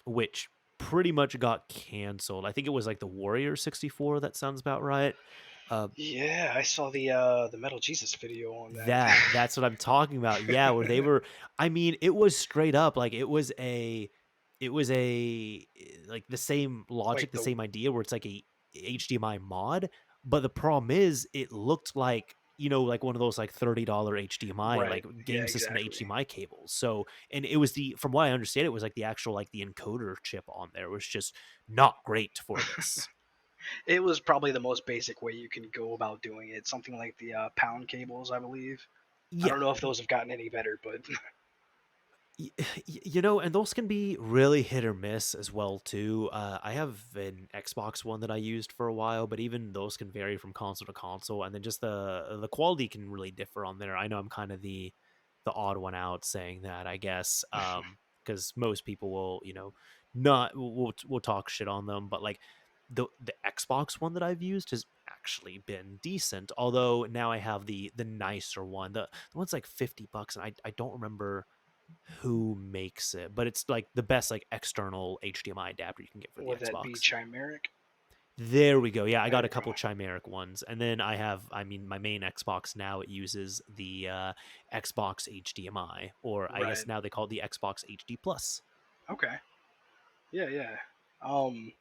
which pretty much got canceled. I think it was like the Warrior 64. That sounds about right. Uh, Yeah, I saw the Metal Jesus video on that. that's what I'm talking about. Yeah, where they were. I mean, it was straight up like it was a like the same logic, like the the same idea, where it's like a HDMI mod. But the problem is, it looked like like one of those like $30 HDMI right. like Yeah, game system exactly. HDMI cables. So, and it was from what I understand, it was like the actual like the encoder chip on there was just not great for this. It was probably the most basic way you can go about doing it. Something like the pound cables, I believe. I Yeah, don't know if those have gotten any better, but and those can be really hit or miss as well too. I have an Xbox One that I used for a while, but even those can vary from console to console, and then just the quality can really differ on there. I know I'm kind of the odd one out saying that, I guess, because most people will not will talk shit on them, but like the Xbox one that I've used has actually been decent. Although now I have the nicer one. The one's like $50, and I don't remember who makes it, but it's like the best like external HDMI adapter you can get for the Would that be Xbox. chimeric? There we go. Yeah, I There got we a go. couple chimeric ones, and then I mean, my main Xbox now it uses the Xbox HDMI, or I guess Right. now they call it the Xbox HD Plus. Okay. Yeah, yeah. Um,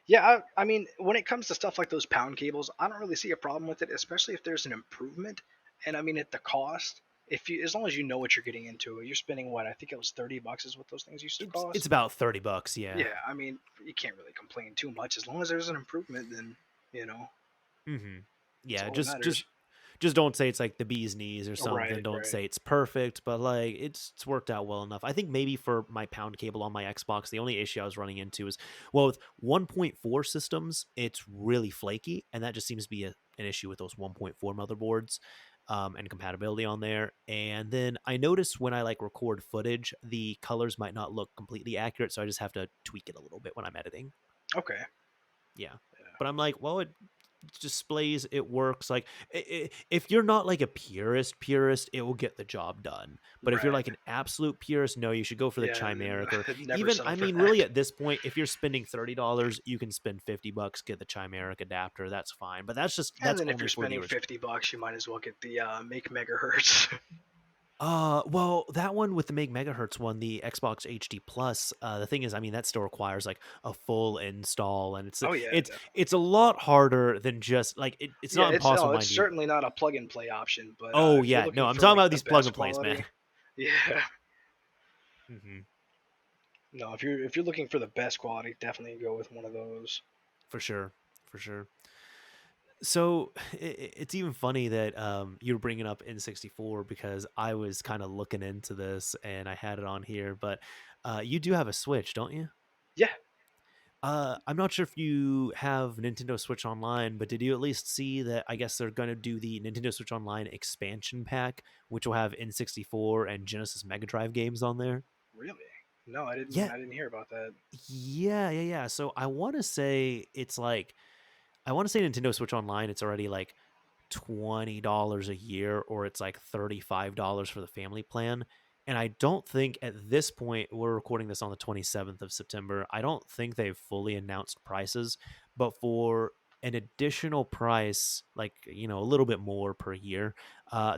yeah, I mean, when it comes to stuff like those pound cables, I don't really see a problem with it, especially if there's an improvement. And I mean, at the cost, if you, as long as you know what you're getting into, you're spending what I think it was $30 is what those things used to It's cost. about $30, yeah. Yeah, I mean, you can't really complain too much as long as there's an improvement. Then you know, Hmm. that's Yeah, all that just matters. just don't say it's like the bee's knees or something. Right, Don't right. say it's perfect, but like it's worked out well enough. I think maybe for my pound cable on my Xbox, the only issue I was running into is, well, with 1.4 systems, it's really flaky, and that just seems to be an issue with those 1.4 motherboards. And compatibility on there. And then I noticed when I like record footage, the colors might not look completely accurate, so I just have to tweak it a little bit when I'm editing. Okay. Yeah. Yeah. But I'm like, well, it displays, it works. Like, if you're not like a purist, it will get the job done. But if you're Right. like an absolute purist, no, you should go for the Yeah. chimeric, or Never even, settle I for mean, really that. at this point, if you're spending $30, you can spend $50, get the chimeric adapter. That's fine. But And that's then if you're only for the spending original. $50, you might as well get the make megahertz. Well, that one with the Meg Megahertz one, the Xbox HD Plus. The thing is, I mean, that still requires like a full install, and Oh yeah, definitely. it's a lot harder than just like it's Yeah, not it's impossible, no, it's mind you. certainly not a plug and play option, but Oh if you're yeah, no, looking I'm for talking like about the these plug best and plays, man. quality, yeah, Hmm. no, if you're looking for the best quality, definitely go with one of those. For sure, for sure. So it's even funny that you were bringing up N64 because I was kind of looking into this and I had it on here, but you do have a Switch, don't you? Yeah, I'm not sure if you have Nintendo Switch Online, but did you at least see that? I guess they're going to do the Nintendo Switch Online expansion pack, which will have N64 and Genesis Mega Drive games on there. really. No, I didn't. Yeah, I didn't hear about that. yeah. So I want to say it's like I want to say Nintendo Switch Online. It's already like $20 a year, or it's like $35 for the family plan. And I don't think at this point, we're recording this on the 27th of September. I don't think they've fully announced prices, but for an additional price, like, a little bit more per year,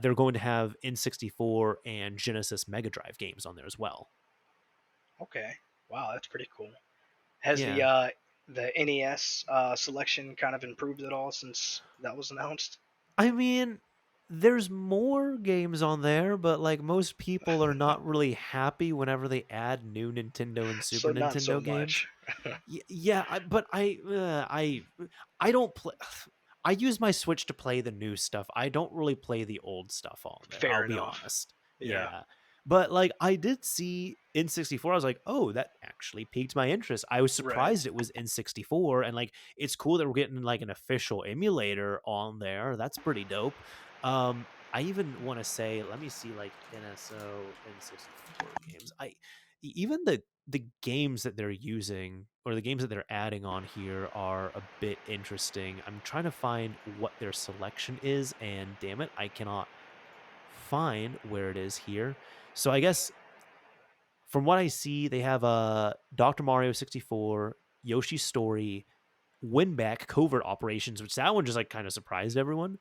they're going to have N64 and Genesis Mega Drive games on there as well. Okay, wow, that's pretty cool. Has Yeah. the NES selection kind of improved at all since that was announced? I mean, there's more games on there, but like most people are not really happy whenever they add new Nintendo and Super So not so Nintendo games. much. Yeah, but I don't play. I use my Switch to play the new stuff. I don't really play the old stuff on there. I'll Fair be enough. honest. Yeah. Yeah. But like I did see N64, I was like, oh, that actually piqued my interest. I was Right. surprised it was N64, and like it's cool that we're getting like an official emulator on there. That's pretty dope. I even want to say, let me see, like NSO N64 games. Even the games that they're using, or the games that they're adding on here, are a bit interesting. I'm trying to find what their selection is, and damn it, I cannot find where it is here. So I guess from what I see, they have Dr. Mario 64, Yoshi's Story, Winback Covert Operations, which that one just like kind of surprised everyone.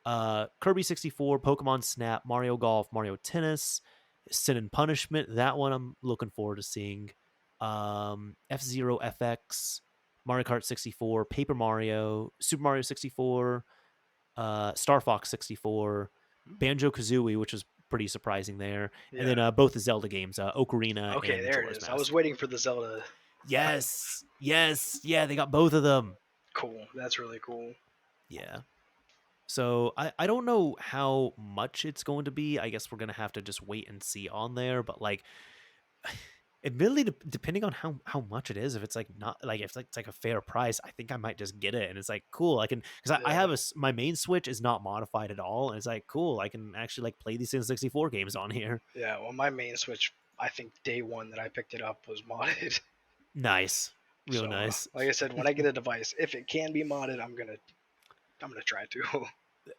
Kirby 64, Pokemon Snap, Mario Golf, Mario Tennis, Sin and Punishment. That one I'm looking forward to seeing. F Zero FX, Mario Kart 64, Paper Mario, Super Mario 64, Star Fox 64, Banjo Kazooie, which was pretty surprising there, and Yeah. then both the Zelda games, Ocarina Okay, and there it Majora's is. I was Mask. waiting for the Zelda. Yes, yeah, they got both of them. Cool. That's really cool. Yeah. So I don't know how much it's going to be. I guess we're gonna have to just wait and see on there. But like, admittedly, depending on how much it is, if it's like not like if it's like a fair price, I think I might just get it. And it's like cool. I can, because I Yeah. have my main Switch is not modified at all, and it's like cool. I can actually like play these N64 games on here. Yeah. Well, my main Switch, I think day one that I picked it up was modded. Nice, real So, nice. like I said, when I get a device, if it can be modded, I'm gonna try to.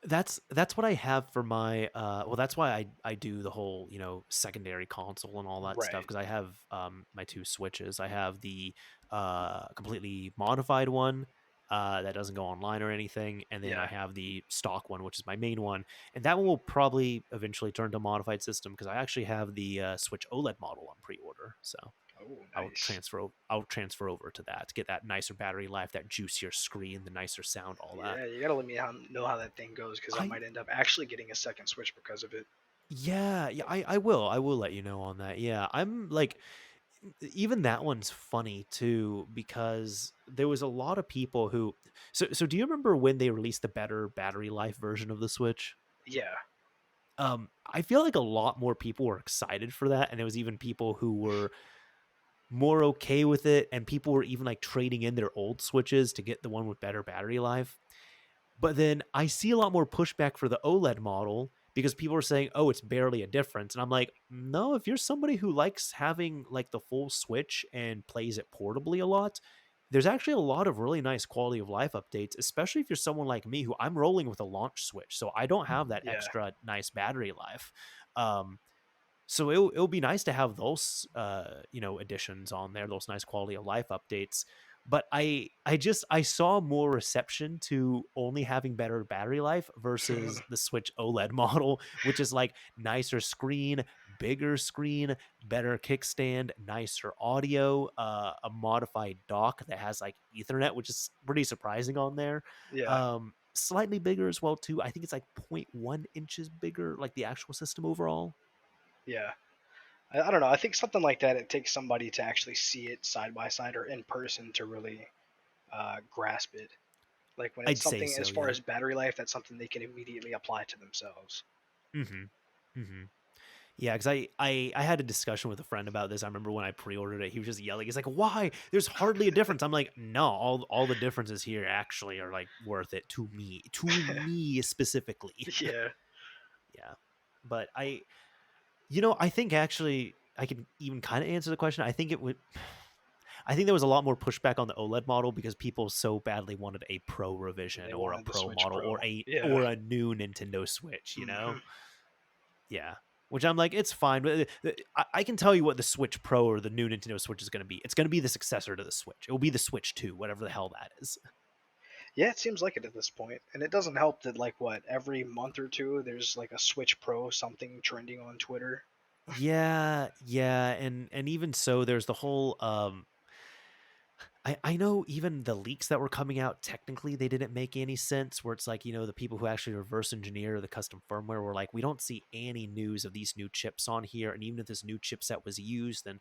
That's what I have for my well, that's why I do the whole, secondary console and all that stuff, Right. because I have my two Switches. I have the completely modified one that doesn't go online or anything, and then I Yeah. have the stock one, which is my main one, and that one will probably eventually turn to a modified system because I actually have the Switch OLED model on pre-order. So Oh, I'll nice. transfer over to that to get that nicer battery life, that juicier screen, the nicer sound, all that. Yeah, you gotta let me know how that thing goes because I I might end up actually getting a second Switch because of it. Yeah, I will let you know on that. Yeah, I'm like, even that one's funny too because there was a lot of people who. So do you remember when they released the better battery life version of the Switch? Yeah. I feel like a lot more people were excited for that, and there was even people who were more okay with it, and people were even like trading in their old Switches to get the one with better battery life. But then I see a lot more pushback for the OLED model because people are saying, "Oh, it's barely a difference." And I'm like, "No, if you're somebody who likes having like the full Switch and plays it portably a lot, there's actually a lot of really nice quality of life updates, especially if you're someone like me who I'm rolling with a launch Switch. So I don't have that Yeah. extra nice battery life. Um, so it'll be nice to have those additions on there, those nice quality of life updates. But I saw more reception to only having better battery life versus the Switch OLED model, which is like nicer screen, bigger screen, better kickstand, nicer audio, a modified dock that has like Ethernet, which is pretty surprising on there. Yeah. Slightly bigger as well too. I think it's like zero point 0.1 inches bigger, like the actual system overall. Yeah. I don't know. I think something like that, it takes somebody to actually see it side by side or in person to really grasp it. Like when it's I'd say something as so, far yeah. as battery life, that's something they can immediately apply to themselves. Mhm. Mhm. Yeah, because I had a discussion with a friend about this. I remember when I pre-ordered it, he was just yelling. He's like, "Why? There's hardly a difference." I'm like, "No, all the differences here actually are like worth it to me specifically." Yeah. Yeah. But I think actually I can even kind of answer the question. I think it would I think there was a lot more pushback on the OLED model because people so badly wanted a pro revision They or a wanted the pro Switch model or Pro. a Yeah. or a new Nintendo Switch, you Hmm. know? Yeah. Which I'm like, it's fine. But I can tell you what the Switch Pro or the new Nintendo Switch is going to be. It's going to be the successor to the Switch. It will be the Switch 2, whatever the hell that is. Yeah, it seems like it at this point. And it doesn't help that, like, what, every month or two, there's like a Switch Pro something trending on Twitter. Yeah, yeah, and even so, there's the whole I know even the leaks that were coming out, technically they didn't make any sense. Where it's like, the people who actually reverse engineer the custom firmware were like, we don't see any news of these new chips on here, and even if this new chipset was used, then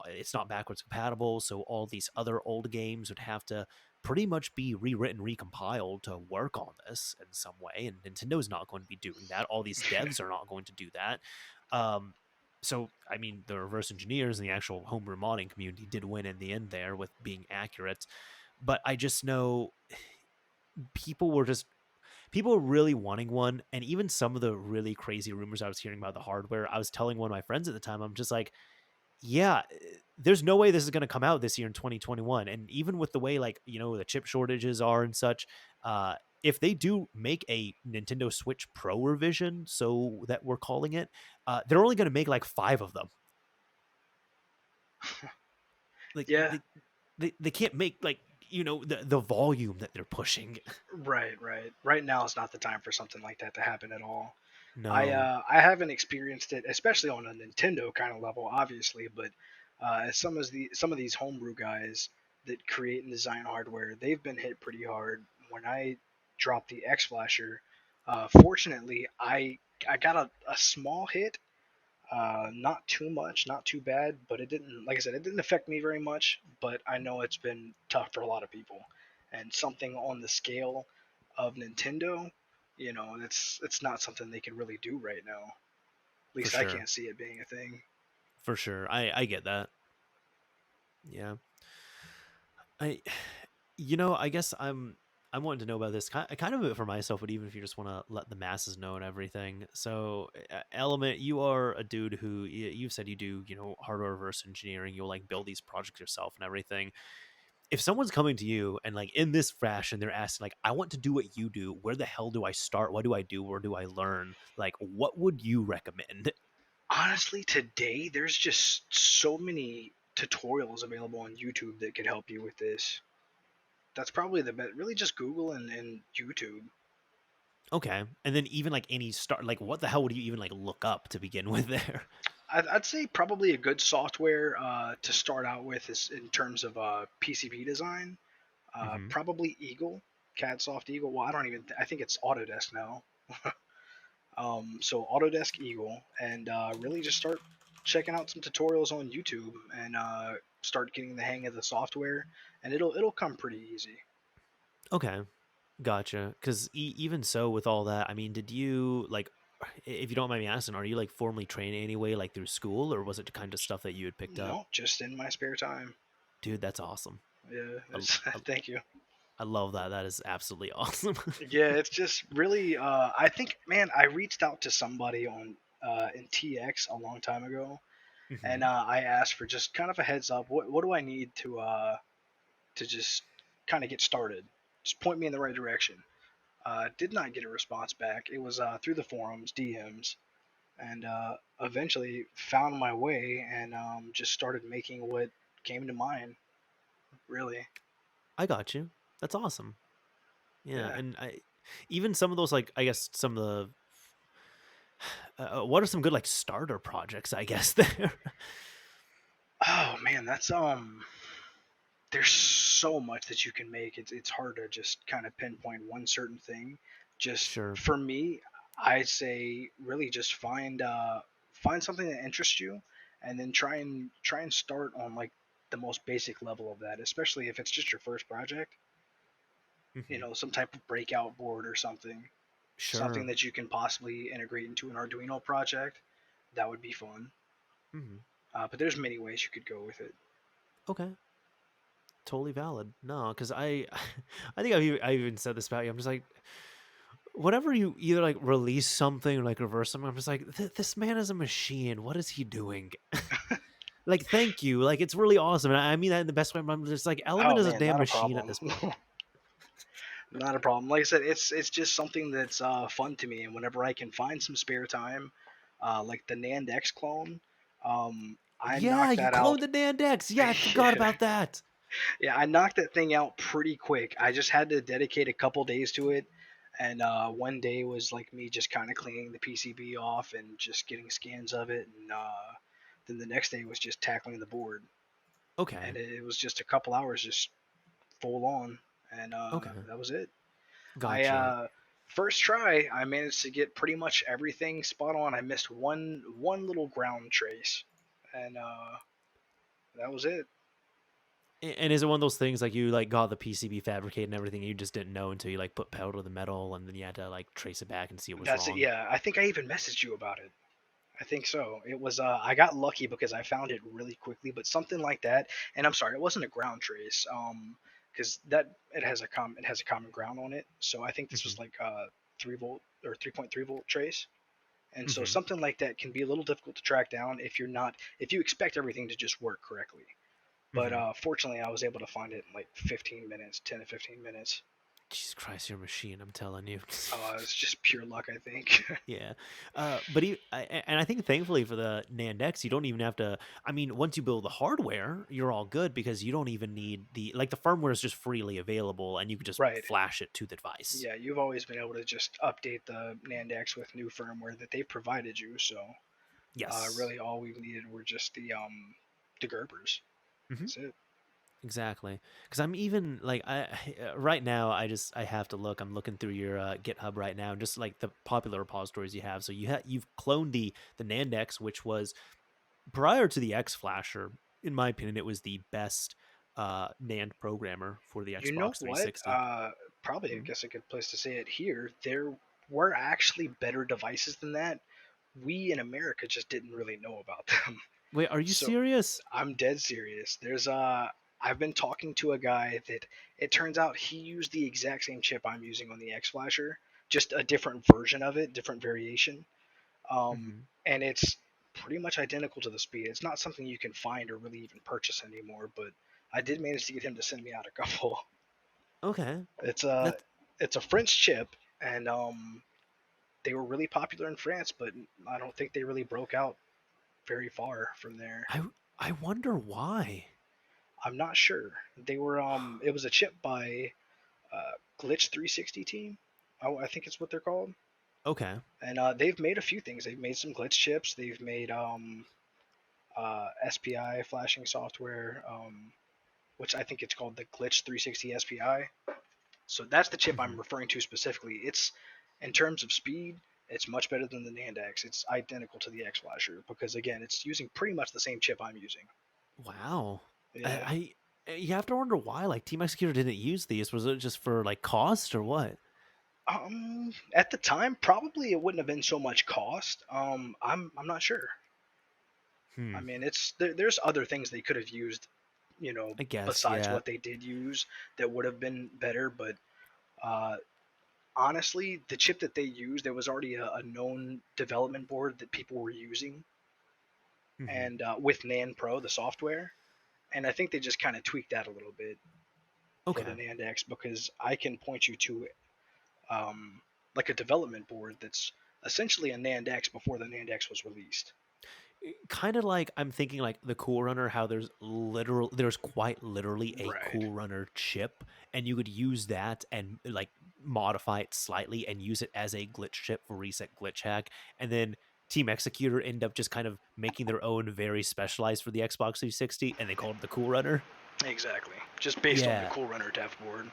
it's not backwards compatible. So all these other old games would have to pretty much be rewritten, recompiled to work on this in some way. And Nintendo's not going to be doing that. All these devs are not going to do that. Um, so I mean, the reverse engineers and the actual homebrew modding community did win in the end there with being accurate. But I just know people were just people were really wanting one, and even some of the really crazy rumors I was hearing about the hardware, I was telling one of my friends at the time, I'm just like, yeah, there's no way this is going to come out this year in 2021. And even with the way, like, the chip shortages are and such, if they do make a Nintendo Switch Pro revision, so that we're calling it, they're only going to make like five of them. Like Yeah. they can't make like the volume that they're pushing. Right, right. Right now is not the time for something like that to happen at all. No. I haven't experienced it, especially on a Nintendo kind of level, obviously, but as some of these homebrew guys that create and design hardware, they've been hit pretty hard. When I dropped the X Flasher, fortunately, I got a small hit, not too much, not too bad, but it didn't, like I said, it didn't affect me very much. But I know it's been tough for a lot of people, and something on the scale of Nintendo, it's not something they can really do right now. At For least I sure. can't see it being a thing. For sure. I get that. Yeah. I I guess I'm wanting to know about this kind of for myself, but even if you just want to let the masses know and everything. So, Element, you are a dude who you've said you do, hardware reverse engineering. You'll like build these projects yourself and everything. if someone's coming to you and like in this fashion, they're asking like, I want to do what you do. Where the hell do I start? What do I do? Where do I learn? Like, what would you recommend? Honestly, today there's just so many tutorials available on YouTube that could help you with this. That's probably the best. Really, just Google and YouTube. Okay. And then even like any start, like what the hell would you even like look up to begin with there? I'd say probably a good software to start out with is in terms of PCB design. Hmm. Probably Eagle, CAD Soft Eagle. Well, I don't even. I think it's Autodesk now. So Autodesk Eagle, and really just start checking out some tutorials on YouTube and start getting the hang of the software, and it'll come pretty easy. Okay. Gotcha. Because even so, with all that, I mean, did you like, if you don't mind me asking, are you like formally trained anyway, like through school, or was it kind of stuff that you had picked up? No, just in my spare time. Dude, that's awesome. Yeah, I, it's, I, thank you. I love that. That is absolutely awesome. Yeah, it's just really. I think, man, I reached out to somebody on in TX a long time ago, and Hmm. I asked for just kind of a heads up. What do I need to just kind of get started? Just point me in the right direction. Did not get a response back. It was through the forums, DMs, and eventually found my way and just started making what came to mind. Really, I got you. That's awesome. Yeah, yeah. and I even some of those like I guess some of the what are some good like starter projects? I guess there. Oh man, that's there's so much that you can make. It's hard to just kind of pinpoint one certain thing. Just Sure. for me, I say really just find something that interests you, and then try and start on like the most basic level of that. Especially if it's just your first project, Hmm. some type of breakout board or something Sure. that you can possibly integrate into an Arduino project. That would be fun. Hmm. But there's many ways you could go with it. Okay. Totally valid. No, because I, I think I even said this about you. I'm just like, whenever you either like release something or like reverse something, I'm just like, this man is a machine. What is he doing? Like, thank you. Like, it's really awesome. And I mean that in the best way. I'm just like, Element Oh is a man, damn not a machine at problem. this point. Not a problem. Like I said, it's just something that's fun to me, and whenever I can find some spare time, like the NAND X clone, I Yeah, knocked you that cloned out. the Nandex. Yeah, I forgot Yeah, about that. yeah, I knocked that thing out pretty quick. I just had to dedicate a couple days to it, and one day was like me just kind of cleaning the PCB off and just getting scans of it, and then the next day was just tackling the board, Okay. and it was just a couple hours just full on, and Okay. that was it. I Gotcha. first try, I managed to get pretty much everything spot on. I missed one little ground trace, and that was it. And is it one of those things like you like got the PCB fabricated and everything, and you just didn't know until you like put powder to the metal, and then you had to like trace it back and see what was That's it. wrong? Yeah, I think I even messaged you about it. I think so. It was I got lucky because I found it really quickly, but something like that. And I'm sorry, it wasn't a ground trace. Because that it has a common ground on it. So I think this Hmm. was like 3 volt or 3.3 volt trace. And so Hmm. something like that can be a little difficult to track down if you expect everything to just work correctly. But Hmm. fortunately, I was able to find it in like 15 minutes, 10 to 15 minutes. Jesus Christ, you're a machine. I'm telling you. It's just pure luck, I think. Yeah, but and I think thankfully for the NAND you don't even have to. I mean, once you build the hardware, you're all good because you don't even need the firmware is just freely available, and you can just Right. flash it to the device. Yeah, you've always been able to just update the Nandex with new firmware that they provided you. So Yes. really, all we needed were just the Gerbers. Hmm. That's it. Exactly. Because I'm even like right now. I have to look. I'm looking through your GitHub right now, just like the popular repositories you have. So you've cloned the NAND which was prior to the X Flasher. In my opinion, it was the best NAND programmer for the You know Xbox what? 360. Probably, I Mhm. guess a good place to say it here. There were actually better devices than that. We in America just didn't really know about them. Wait, are you So serious? I'm dead serious. I've been talking to a guy that it turns out he used the exact same chip I'm using on the X Flasher, just a different version of it, different variation. Um, Hmm. and it's pretty much identical to the speed. It's not something you can find or really even purchase anymore, but I did manage to get him to send me out a couple. Okay. It's a That it's a French chip, and they were really popular in France, but I don't think they really broke out very far from there. I I wonder why. I'm not sure. They were it was a chip by Glitch 360 team. I think it's what they're called. Okay. And they've made a few things. They've made some glitch chips. They've made SPI flashing software, which I think it's called the Glitch 360 SPI. So that's the chip I'm Mhm. referring to specifically. It's in terms of speed, it's much better than the NAND X. It's identical to the X Flasher because again, it's using pretty much the same chip I'm using. Wow. Yeah. I you have to wonder why like Team Executor didn't use these. Was it just for like cost or what? At the time, probably it wouldn't have been so much cost. I'm not sure. I Hmm. mean, there's other things they could have used, I guess, besides yeah. what they did use that would have been better. But uh, honestly, the chip that they used, there was already a known development board that people were using, Mhm. and with NAND Pro, the software, and I think they just kind of tweaked that a little bit for the Okay. NAND X because I can point you to um, like a development board that's essentially a NAND X before the NAND X was released. Kind of like I'm thinking like the Cool Runner, how there's quite literally a Right. Cool Runner chip, and you could use that and like modify it slightly and use it as a glitch chip for reset glitch hack, and then Team Executor end up just kind of making their own very specialized for the Xbox 360, and they called it the Cool Runner. Exactly. Just based on the Yeah, Cool Runner dev board.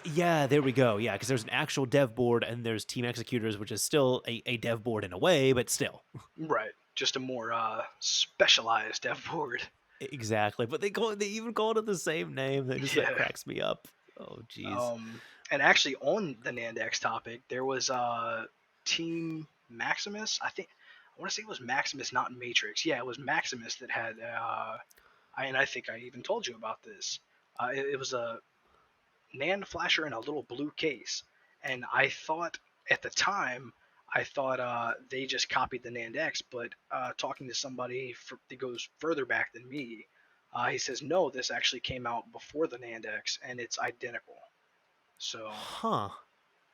yeah, there we go. Yeah, because there's an actual dev board and there's Team Executors, which is still a dev board in a way, but still. Right. Just a more specialized dev board. Exactly, but they even called it the same name. That Yeah. cracks me up. Oh, jeez. Um, and actually, on the Nandex topic, there was Team Maximus. I want to say it was Maximus, not Matrix. Yeah, it was Maximus that had. I think I even told you about this. It was a NAND flasher in a little blue case, and I thought at the time. I thought they just copied the NAND X, but talking to somebody that goes further back than me, he says no, this actually came out before the NAND X, and it's identical. So Huh.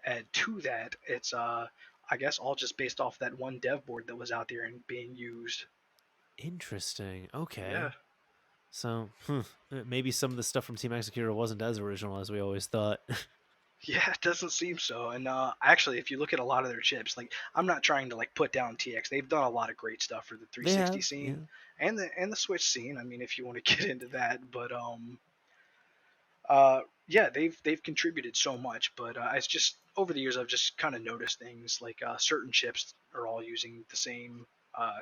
and to that, it's I guess all just based off that one dev board that was out there and being used. Interesting. Yeah. Okay. So, maybe some of the stuff from Team Executor wasn't as original as we always thought. Yeah, it doesn't seem so. And actually, if you look at a lot of their chips, like I'm not trying to like put down TX. They've done a lot of great stuff for the They 360 have, scene yeah. and the Switch scene. I mean, if you want to get into that, but yeah, they've contributed so much. But it's just over the years I've just kind of noticed things like certain chips are all using the same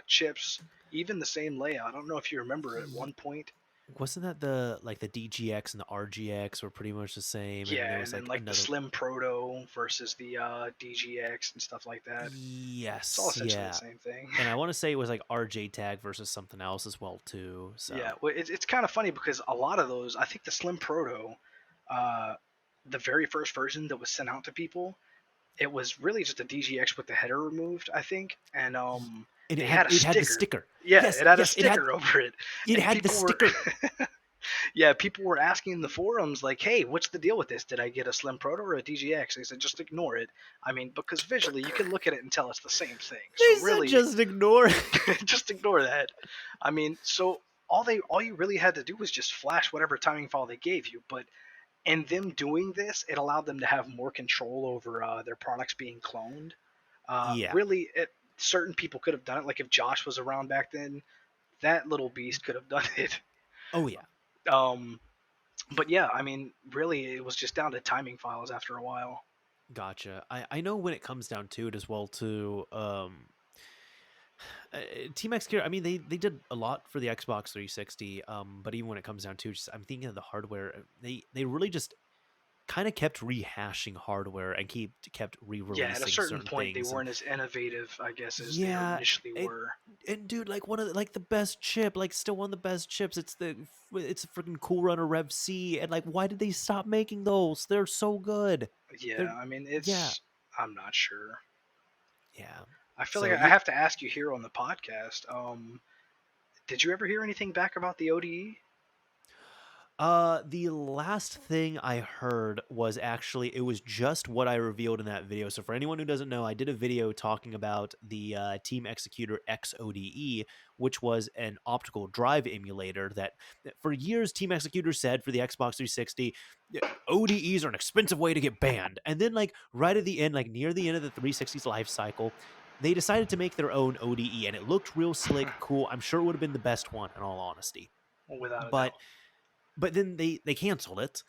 chips, even the same layout. I don't know if you remember at Ye- one point. Wasn't that the DGX and the RGX were pretty much the same, and then there Yeah, was and then like like the another. Slim Proto versus the DGX and stuff like that. It's all Yes, essentially the yeah, same thing. and I want to say it was like RJ Tag versus something else as well too. Yeah, So well, it's kind of funny because a lot of those, I think the Slim Proto, uh, the very first version that was sent out to people, it was really just a DGX with the header removed, I think, and and they had a it had the sticker. sticker. Yeah, Yes, it had a yes, sticker over it, it and had the people were, sticker. yeah, people were asking in the forums like, "Hey, what's the deal with this? Did I get a Slim Proto or a DGX?" They said, "Just ignore it." I mean, because visually you can look at it and tell it's the same thing. So They said really, just ignore it. just ignore that. I mean, so all you really had to do was just flash whatever timing file they gave you, but in them doing this, it allowed them to have more control over their products being cloned. Yeah. Really, certain people could have done it. Like if Josh was around back then, that little beast could have done it. Oh yeah. Um, but yeah, I mean, really, it was just down to timing files after a while. Gotcha. I know when it comes down to it as well too. Team X Gear. I mean, they did a lot for the Xbox 360. But even when it comes down to, just I'm thinking of the hardware. They really just kind of kept rehashing hardware and kept Yeah, at a re-releasing certain certain point, they things. And weren't as innovative, I guess, as they yeah, initially and were. and dude, like one of the best chip, like still one of the best chips. It's a freaking Cool Runner Rev C. And like, why did they stop making those? They're so good. They're Yeah, I mean, yeah, I'm not sure. yeah. I feel like So I yeah, have to ask you here on the podcast. Did you ever hear anything back about the ODE? The last thing I heard was actually it was just what I revealed in that video. So for anyone who doesn't know, I did a video talking about the Team Executor XODE, which was an optical drive emulator that for years Team Executor said for the Xbox 360, ODEs are an expensive way to get banned. And then like right at the end, like near the end of the 360's life cycle, they decided to make their own ODE and it looked real slick, cool. I'm sure it would have been the best one in all honesty. Without a But doubt. then they canceled it.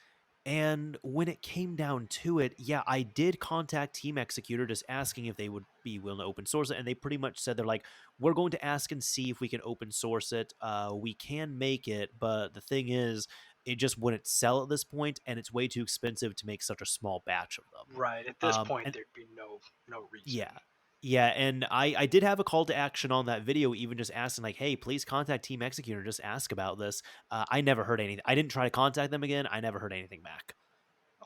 And when it came down to it, yeah, I did contact Team Executor just asking if they would be willing to open source it. And they pretty much said they're like, we're going to ask and see if we can open source it. We can make it, but the thing is, it just wouldn't sell at this point, and it's way too expensive to make such a small batch of them. Right. At this point, And there'd be no reason. yeah. Yeah, and I did have a call to action on that video, even just asking like, "Hey, please contact Team Executor, just ask about this." I never heard anything. I didn't try to contact them again. I never heard anything back.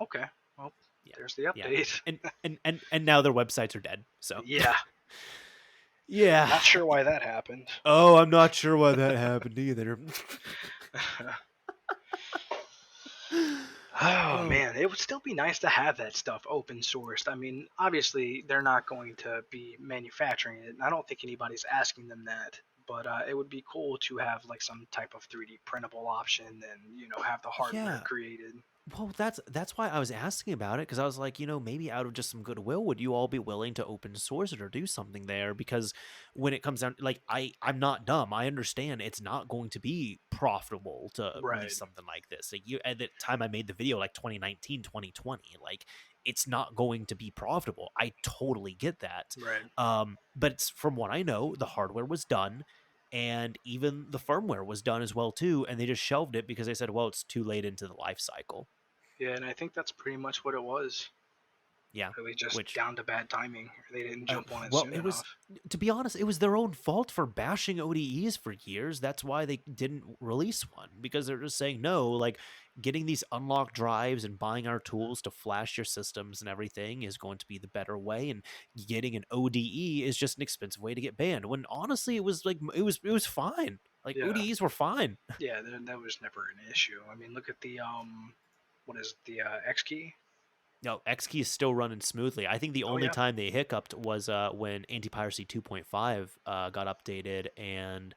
Okay. Well, Yeah, there's the yeah, update. and now their websites are dead. So Yeah. yeah. Not sure why that happened. Oh, I'm not sure why that happened either. Oh Oh man, it would still be nice to have that stuff open sourced. I mean, obviously they're not going to be manufacturing it, and I don't think anybody's asking them that. But it would be cool to have like some type of 3D printable option, and have the hardware yeah. created. Well, that's why I was asking about it because I was like, maybe out of just some goodwill, would you all be willing to open source it or do something there? Because when it comes down, like I'm not dumb. I understand it's not going to be profitable to Right, release something like this. Like you, at the time I made the video, like 2019, 2020, like it's not going to be profitable. I totally get that. right. But it's, from what I know, the hardware was done and even the firmware was done as well too, and they just shelved it because they said, well, it's too late into the life cycle. Yeah, and I think that's pretty much what it was. Yeah, Really, just which down to bad timing. They didn't jump on it well, soon it was, enough. to be honest, it was their own fault for bashing ODEs for years. That's why they didn't release one because they're just saying no, like getting these unlocked drives and buying our tools to flash your systems and everything is going to be the better way, and getting an ODE is just an expensive way to get banned. When honestly, it was like it was fine. Like Yeah, ODEs were fine. yeah, that was never an issue. I mean, look at the what is it, the X key? No, Xkey is still running smoothly. I think the Oh only yeah, time they hiccuped was when Anti-Piracy 2.5 got updated and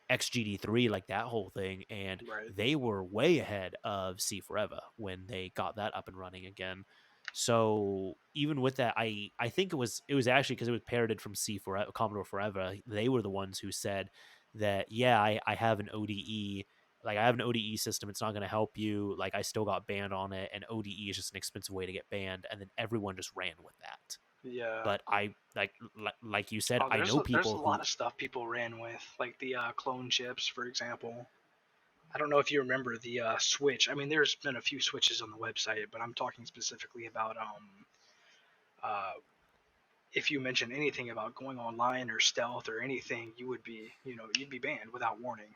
XGD3, like that whole thing, and right. they were way ahead of C Forever when they got that up and running again. So even with that, I think it was actually because it was parroted from C Forever, Commodore Forever. They were the ones who said that yeah, I have an ODE, like I have an ODE system, it's not going to help you, like I still got banned on it, and ODE is just an expensive way to get banned, and then everyone just ran with that. Yeah. But I like you said, Oh, I know there's a people lot who of stuff people ran with, like the clone chips, for example. I don't know if you remember the Switch. I mean, there's been a few switches on the website, but I'm talking specifically about uh, if you mention anything about going online or stealth or anything, you'd be banned without warning.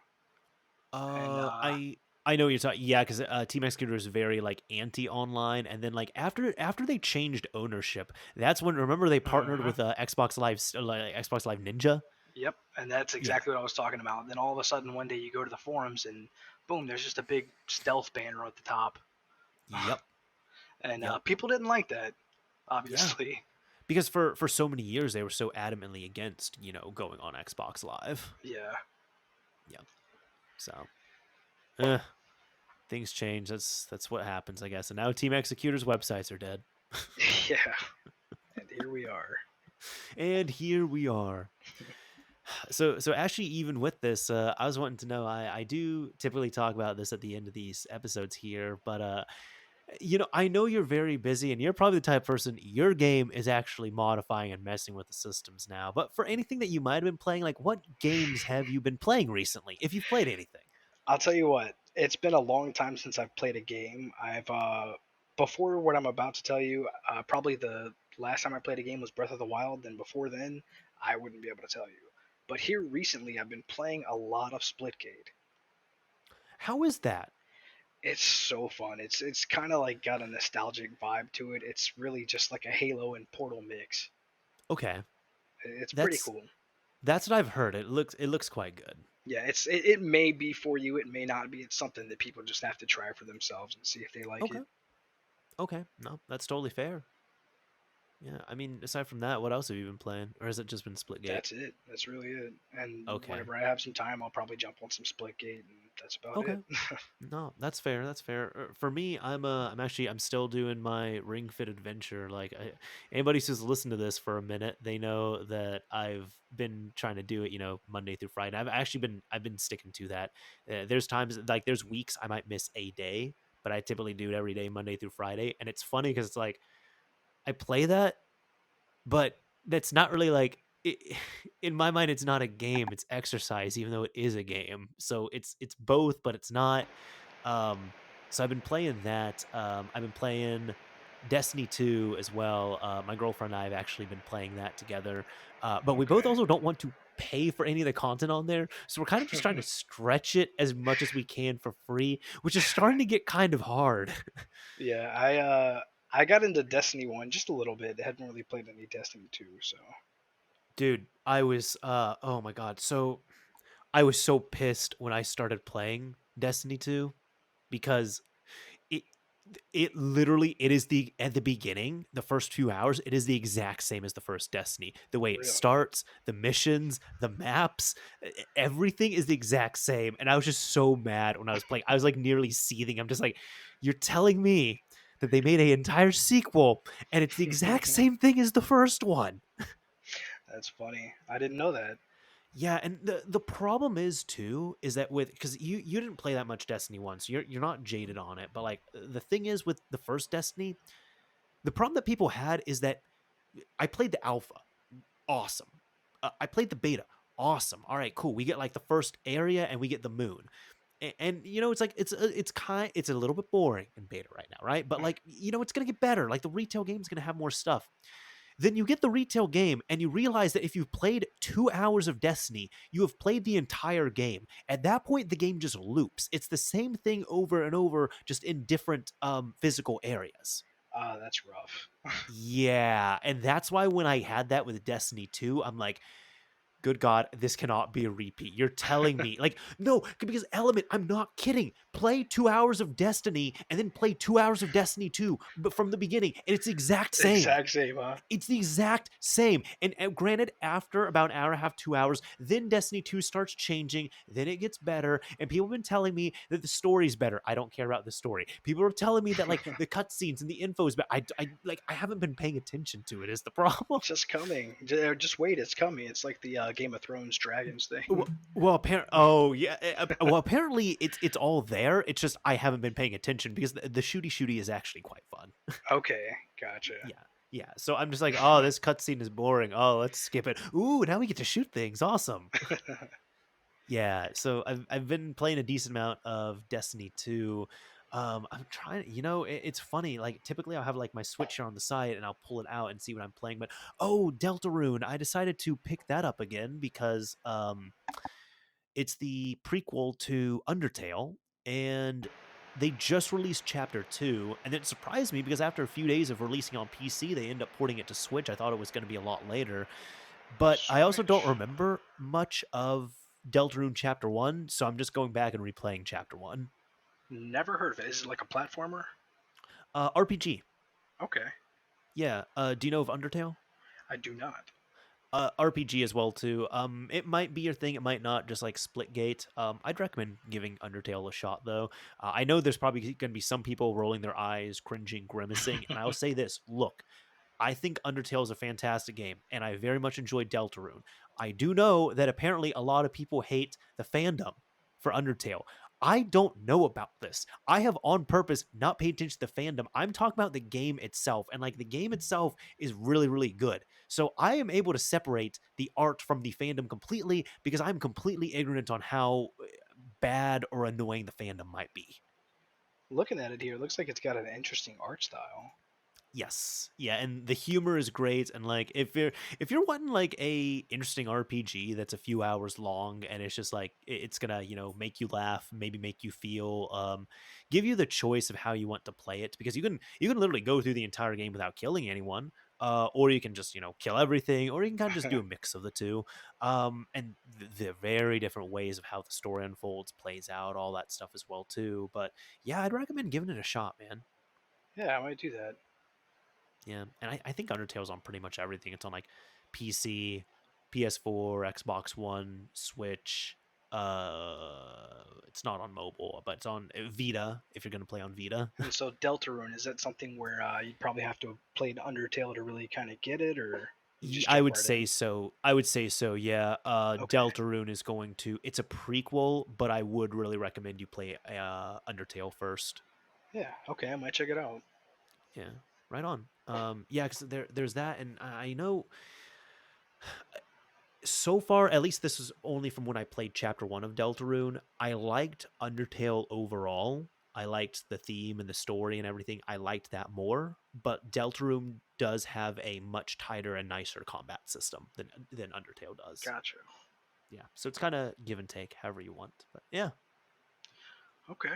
And I know what you're talking. Yeah, because Team Executor is very like anti-online, and then like after they changed ownership, that's when remember they partnered mhm. with Xbox Live Ninja. Yep, and that's Yeah. exactly what I was talking about. And then all of a sudden, one day you go to the forums and boom, there's just a big stealth banner at the top, Yep. and Yep. people didn't like that, Yeah. obviously. Because for so many years they were so adamantly against going on Xbox Live. Yeah, Yeah. So, eh, things change. That's what happens, I guess. And now Team Executor's websites are dead. yeah, and here we are. And here we are. So actually, even with this, I was wanting to know. I do typically talk about this at the end of these episodes here, but I know you're very busy, and you're probably the type of person your game is actually modifying and messing with the systems now. But for anything that you might have been playing, like what games have you been playing recently, if you've played anything? I'll tell you what, it's been a long time since I've played a game. I've before what I'm about to tell you, probably the last time I played a game was Breath of the Wild, and before then, I wouldn't be able to tell you. But here recently, I've been playing a lot of Splitgate. How is that? It's so fun. It's kind of like got a nostalgic vibe to it. It's really just like a Halo and Portal mix. Okay, It's pretty that's cool. That's what I've heard. It looks quite good. Yeah, it may be for you, it may not be. It's something that people just have to try for themselves and see if they like Okay. it. Okay. No, that's totally fair. Yeah. I mean, aside from that, what else have you been playing? Or has it just been Splitgate? That's it. That's really it. And Okay. whenever I have some time, I'll probably jump on some Splitgate, and that's about it. Okay. No, that's fair. That's fair. For me, I'm still doing my Ring Fit adventure. Anybody who's listened to this for a minute, they know that I've been trying to do it, Monday through Friday. I've been sticking to that. There's times like there's weeks I might miss a day, but I typically do it every day, Monday through Friday. And it's funny because it's like I play that, but that's not really like in my mind it's not a game, it's exercise even though it is a game. So it's both, but it's not. So I've been playing that. I've been playing Destiny 2 as well. My girlfriend and I have actually been playing that together. But we both Okay. also don't want to pay for any of the content on there. So we're kind of just trying to stretch it as much as we can for free, which is starting to get kind of hard. Yeah, I got into Destiny 1 just a little bit. I hadn't really played any Destiny 2, so Dude, I was oh my god. So I was so pissed when I started playing Destiny 2 because it it literally it is the at the beginning, the first few hours, it is the exact same as the first Destiny. The way it really. starts, the missions, the maps, everything is the exact same. And I was just so mad when I was playing. I was like nearly seething. I'm just like, you're telling me that they made an entire sequel and it's the exact same thing as the first one. That's funny. I didn't know that. Yeah, and the problem is too is that with because you didn't play that much Destiny 1, so you're not jaded on it. But like the thing is with the first Destiny, the problem that people had is that I played the alpha, awesome. I played the beta, awesome. All right, cool. We get like the first area and we get the moon. And it's like it's a little bit boring in beta right now, right? But like it's gonna get better. Like the retail game's gonna have more stuff. Then you get the retail game and you realize that if you've played 2 hours of Destiny, you have played the entire game. At that point, the game just loops. It's the same thing over and over, just in different physical areas. Ah, that's rough. Yeah, and that's why when I had that with Destiny 2, I'm like, good God, this cannot be a repeat. You're telling me, like, no, because Element, I'm not kidding. Play 2 hours of Destiny and then play 2 hours of Destiny 2, but from the beginning, and it's the exact same. Exact same, huh? It's the exact same. And granted, after about an hour and a half, 2 hours, then Destiny 2 starts changing, then it gets better. And people have been telling me that the story's better. I don't care about the story. People are telling me that like the cutscenes and the info is better. I haven't been paying attention to it, is the problem. It's just coming. Just wait, it's coming. It's like the Game of Thrones dragons thing. Well, oh yeah. Well, apparently it's all there. It's just I haven't been paying attention because the shooty is actually quite fun. Okay, gotcha. Yeah. Yeah. So I'm just like, oh, this cutscene is boring. Oh, let's skip it. Ooh, now we get to shoot things. Awesome. Yeah. So I've been playing a decent amount of Destiny 2. I'm trying, it's funny. Like typically I'll have like my Switch here on the side and I'll pull it out and see what I'm playing. But oh, Deltarune, I decided to pick that up again because it's the prequel to Undertale, and they just released Chapter 2, and it surprised me because after a few days of releasing on PC, they end up porting it to Switch. I thought it was going to be a lot later, but I also don't Switch. remember much of Deltarune Chapter 1, so I'm just going back and replaying Chapter 1. Never heard of it. Is it like a platformer? RPG. Okay, Yeah. Do you know of Undertale? I do not. RPG as well too. It might be your thing. It might not. Just like Splitgate. I'd recommend giving Undertale a shot though. I know there's probably going to be some people rolling their eyes, cringing, grimacing, and I'll say this: look, I think Undertale is a fantastic game, and I very much enjoyed Deltarune. I do know that apparently a lot of people hate the fandom for Undertale. I don't know about this. I have on purpose not paid attention to the fandom. I'm talking about the game itself, and like the game itself is really, really good. So I am able to separate the art from the fandom completely because I'm completely ignorant on how bad or annoying the fandom might be. Looking at it here, it looks like it's got an interesting art style. Yes. Yeah, and the humor is great, and like if you're wanting like a interesting RPG that's a few hours long and it's just like it's going to, make you laugh, maybe make you feel give you the choice of how you want to play it because you can literally go through the entire game without killing anyone. or you can just kill everything, or you can kind of just do a mix of the two. And the very different ways of how the story unfolds, plays out, all that stuff as well too. But yeah, I'd recommend giving it a shot, man. Yeah, I might do that. Yeah, and I think Undertale's on pretty much everything. It's on like PC, PS4, Xbox One, Switch. It's not on mobile, but it's on Vita if you're gonna play on Vita. And so Deltarune, is that something where you'd probably have to have played Undertale to really kind of get it, or you just I jump would right say in? so. I would say so. Yeah. Okay. Deltarune is going to. It's a prequel, but I would really recommend you play Undertale first. Yeah. Okay, I might check it out. Yeah. Right on. Yeah, because there's that, and I know so far, at least this is only from when I played Chapter One of Deltarune. I liked Undertale overall. I liked the theme and the story and everything. I liked that more, but Deltarune does have a much tighter and nicer combat system than Undertale does. Gotcha. Yeah, so it's kind of give and take, however you want. But yeah, Okay.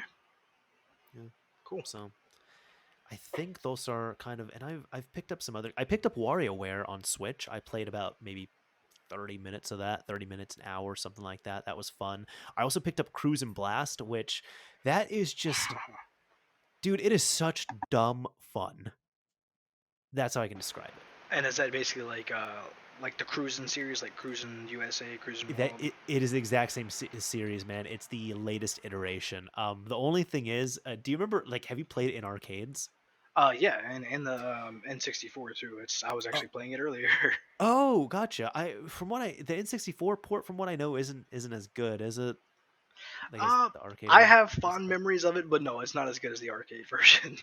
yeah. Cool. So I think those are kind of, and I've picked up some other. I picked up WarioWare on Switch. I played about maybe 30 minutes of that, 30 minutes, an hour, something like that. That was fun. I also picked up Cruise and Blast, which that is just, dude, it is such dumb fun. That's how I can describe it. And is that basically like the Cruising series, like Cruising USA, Cruising That World? it is the exact same series, man. It's the latest iteration. The only thing is, do you remember, like, have you played it in arcades? Yeah, and the N64 too. It's I was Oh, actually playing it earlier. oh, gotcha. The N64 port, from what I know, isn't as good, is it? Like, as uh, the arcade I one, have fond basically. memories of it, but no, it's not as good as the arcade version.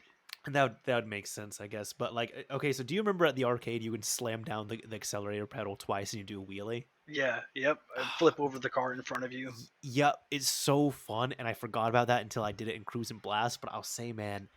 And that would make sense, I guess. But like, okay, so do you remember at the arcade you would slam down the accelerator pedal twice and you do a wheelie? Yeah. Yep. And flip over the car in front of you. Yep, it's so fun, and I forgot about that until I did it in Cruise and Blast. But I'll say, man,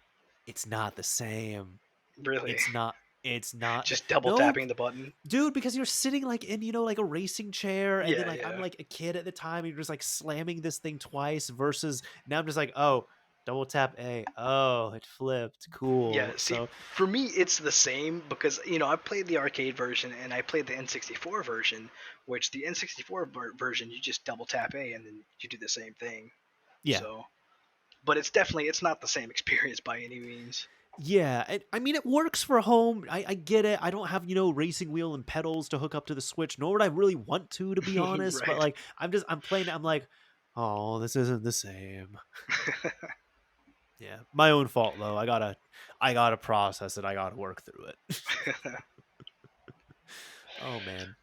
it's not the same. Really. It's not. It's not. Just double No, tapping the button. dude, because you're sitting like in like a racing chair, and then Yeah. like I'm Yeah. like a kid at the time, and you're just like slamming this thing twice. Versus now I'm just like, oh, double tap A. Oh, it flipped. Yeah, Cool. see, So for me, it's the same because I played the arcade version and I played the N64 version, which the N64 version you just double tap A and then you do the same thing. yeah, So, but it's not the same experience by any means. yeah, I mean, it works for home. I get it. I don't have racing wheel and pedals to hook up to the Switch, nor would I really want to be honest. But Right. like, I'm playing it. I'm like, oh, this isn't the same. Yeah, my own fault though. I gotta process it. I gotta work through it. Oh man.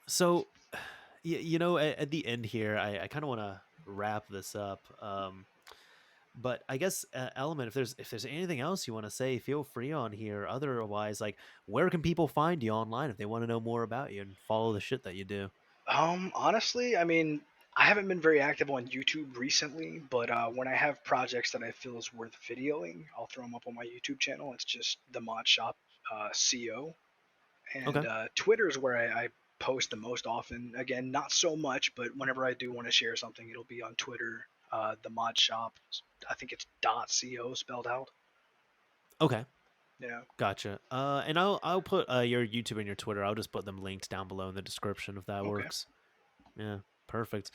So, at the end here, I kind of want to wrap this up. But I guess, Element, if there's anything else you want to say, feel free on here. Otherwise, like, where can people find you online if they want to know more about you and follow the shit that you do? Honestly, I mean, I haven't been very active on YouTube recently, but when I have projects that I feel is worth videoing, I'll throw them up on my YouTube channel. It's just the Mod Shop CO. And Okay. Twitter is where I post the most often. Again, not so much, but whenever I do want to share something, it'll be on Twitter. The Mod Shop, I think it's .co spelled out. Okay. Yeah. Gotcha. And I'll put your YouTube and your Twitter. I'll just put them linked down below in the description if that Okay. works. Yeah, perfect.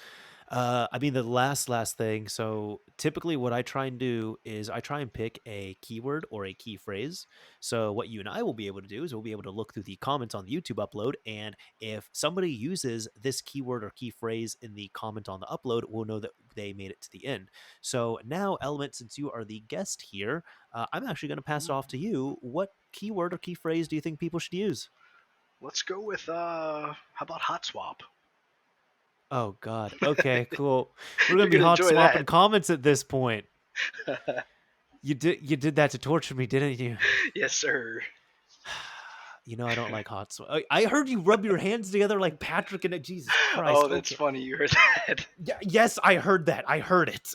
I mean, the last thing. So typically, what I try and do is I try and pick a keyword or a key phrase. So what you and I will be able to do is we'll be able to look through the comments on the YouTube upload, and if somebody uses this keyword or key phrase in the comment on the upload, we'll know that they made it to the end. So now, Element, since you are the guest here, I'm actually going to pass it Ooh. off to you. What keyword or key phrase do you think people should use? Let's go with how about Hot Swap? Oh God. Okay, cool. We're gonna You're be gonna hot enjoy swapping that. comments at this point. You did that to torture me, didn't you? Yes, sir. I don't like hot swap. I heard you rub your hands together like Patrick and Jesus Christ. Oh, that's Okay. funny. You heard that. Yeah, yes, I heard that. I heard it.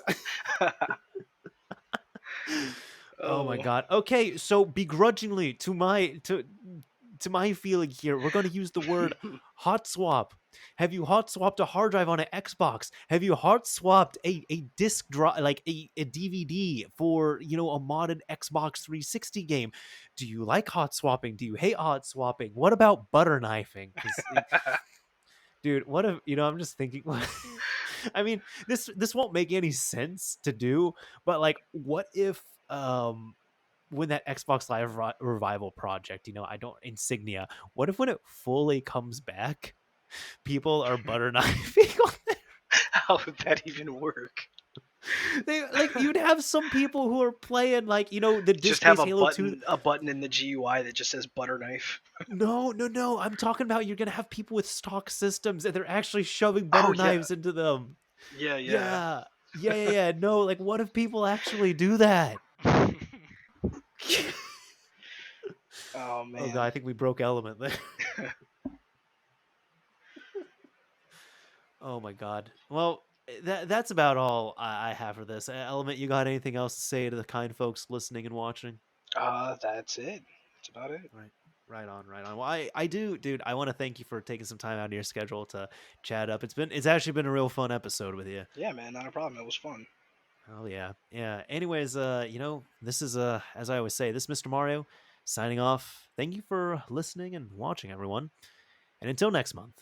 Oh my Oh, God. Okay, so begrudgingly to to my feeling here, we're going to use the word hot swap. Have you hot swapped a hard drive on an Xbox? Have you hot swapped a disc drive, like a DVD for, a modded Xbox 360 game? Do you like hot swapping? Do you hate hot swapping? What about butter knifing? Because, dude, what if, I'm just thinking, I mean, this won't make any sense to do, but like, what if, when that Xbox Live Revival project, I don't Insignia. What if when it fully comes back, people are butter knifing on it? How would that even work? They like you'd have some people who are playing like the Just have disc-based Halo 2. a button in the GUI that just says butter knife. No, no, no. I'm talking about you're gonna have people with stock systems and they're actually shoving Oh butter yeah, knives into them. yeah, yeah. Yeah. Yeah, yeah, yeah. No, like what if people actually do that? Oh Oh god, I man. think we broke Element there. Oh my god. Well, that's about all I have for this. Element, you got anything else to say to the kind folks listening and watching? That's it. That's about it. Right. Right on, right on. Well, I do, dude. I want to thank you for taking some time out of your schedule to chat up. It's actually been a real fun episode with you. Yeah, man, not a problem. It was fun. Oh yeah, yeah. Anyways, this is as I always say, this is Mr. Mario signing off. Thank you for listening and watching, everyone. And until next month.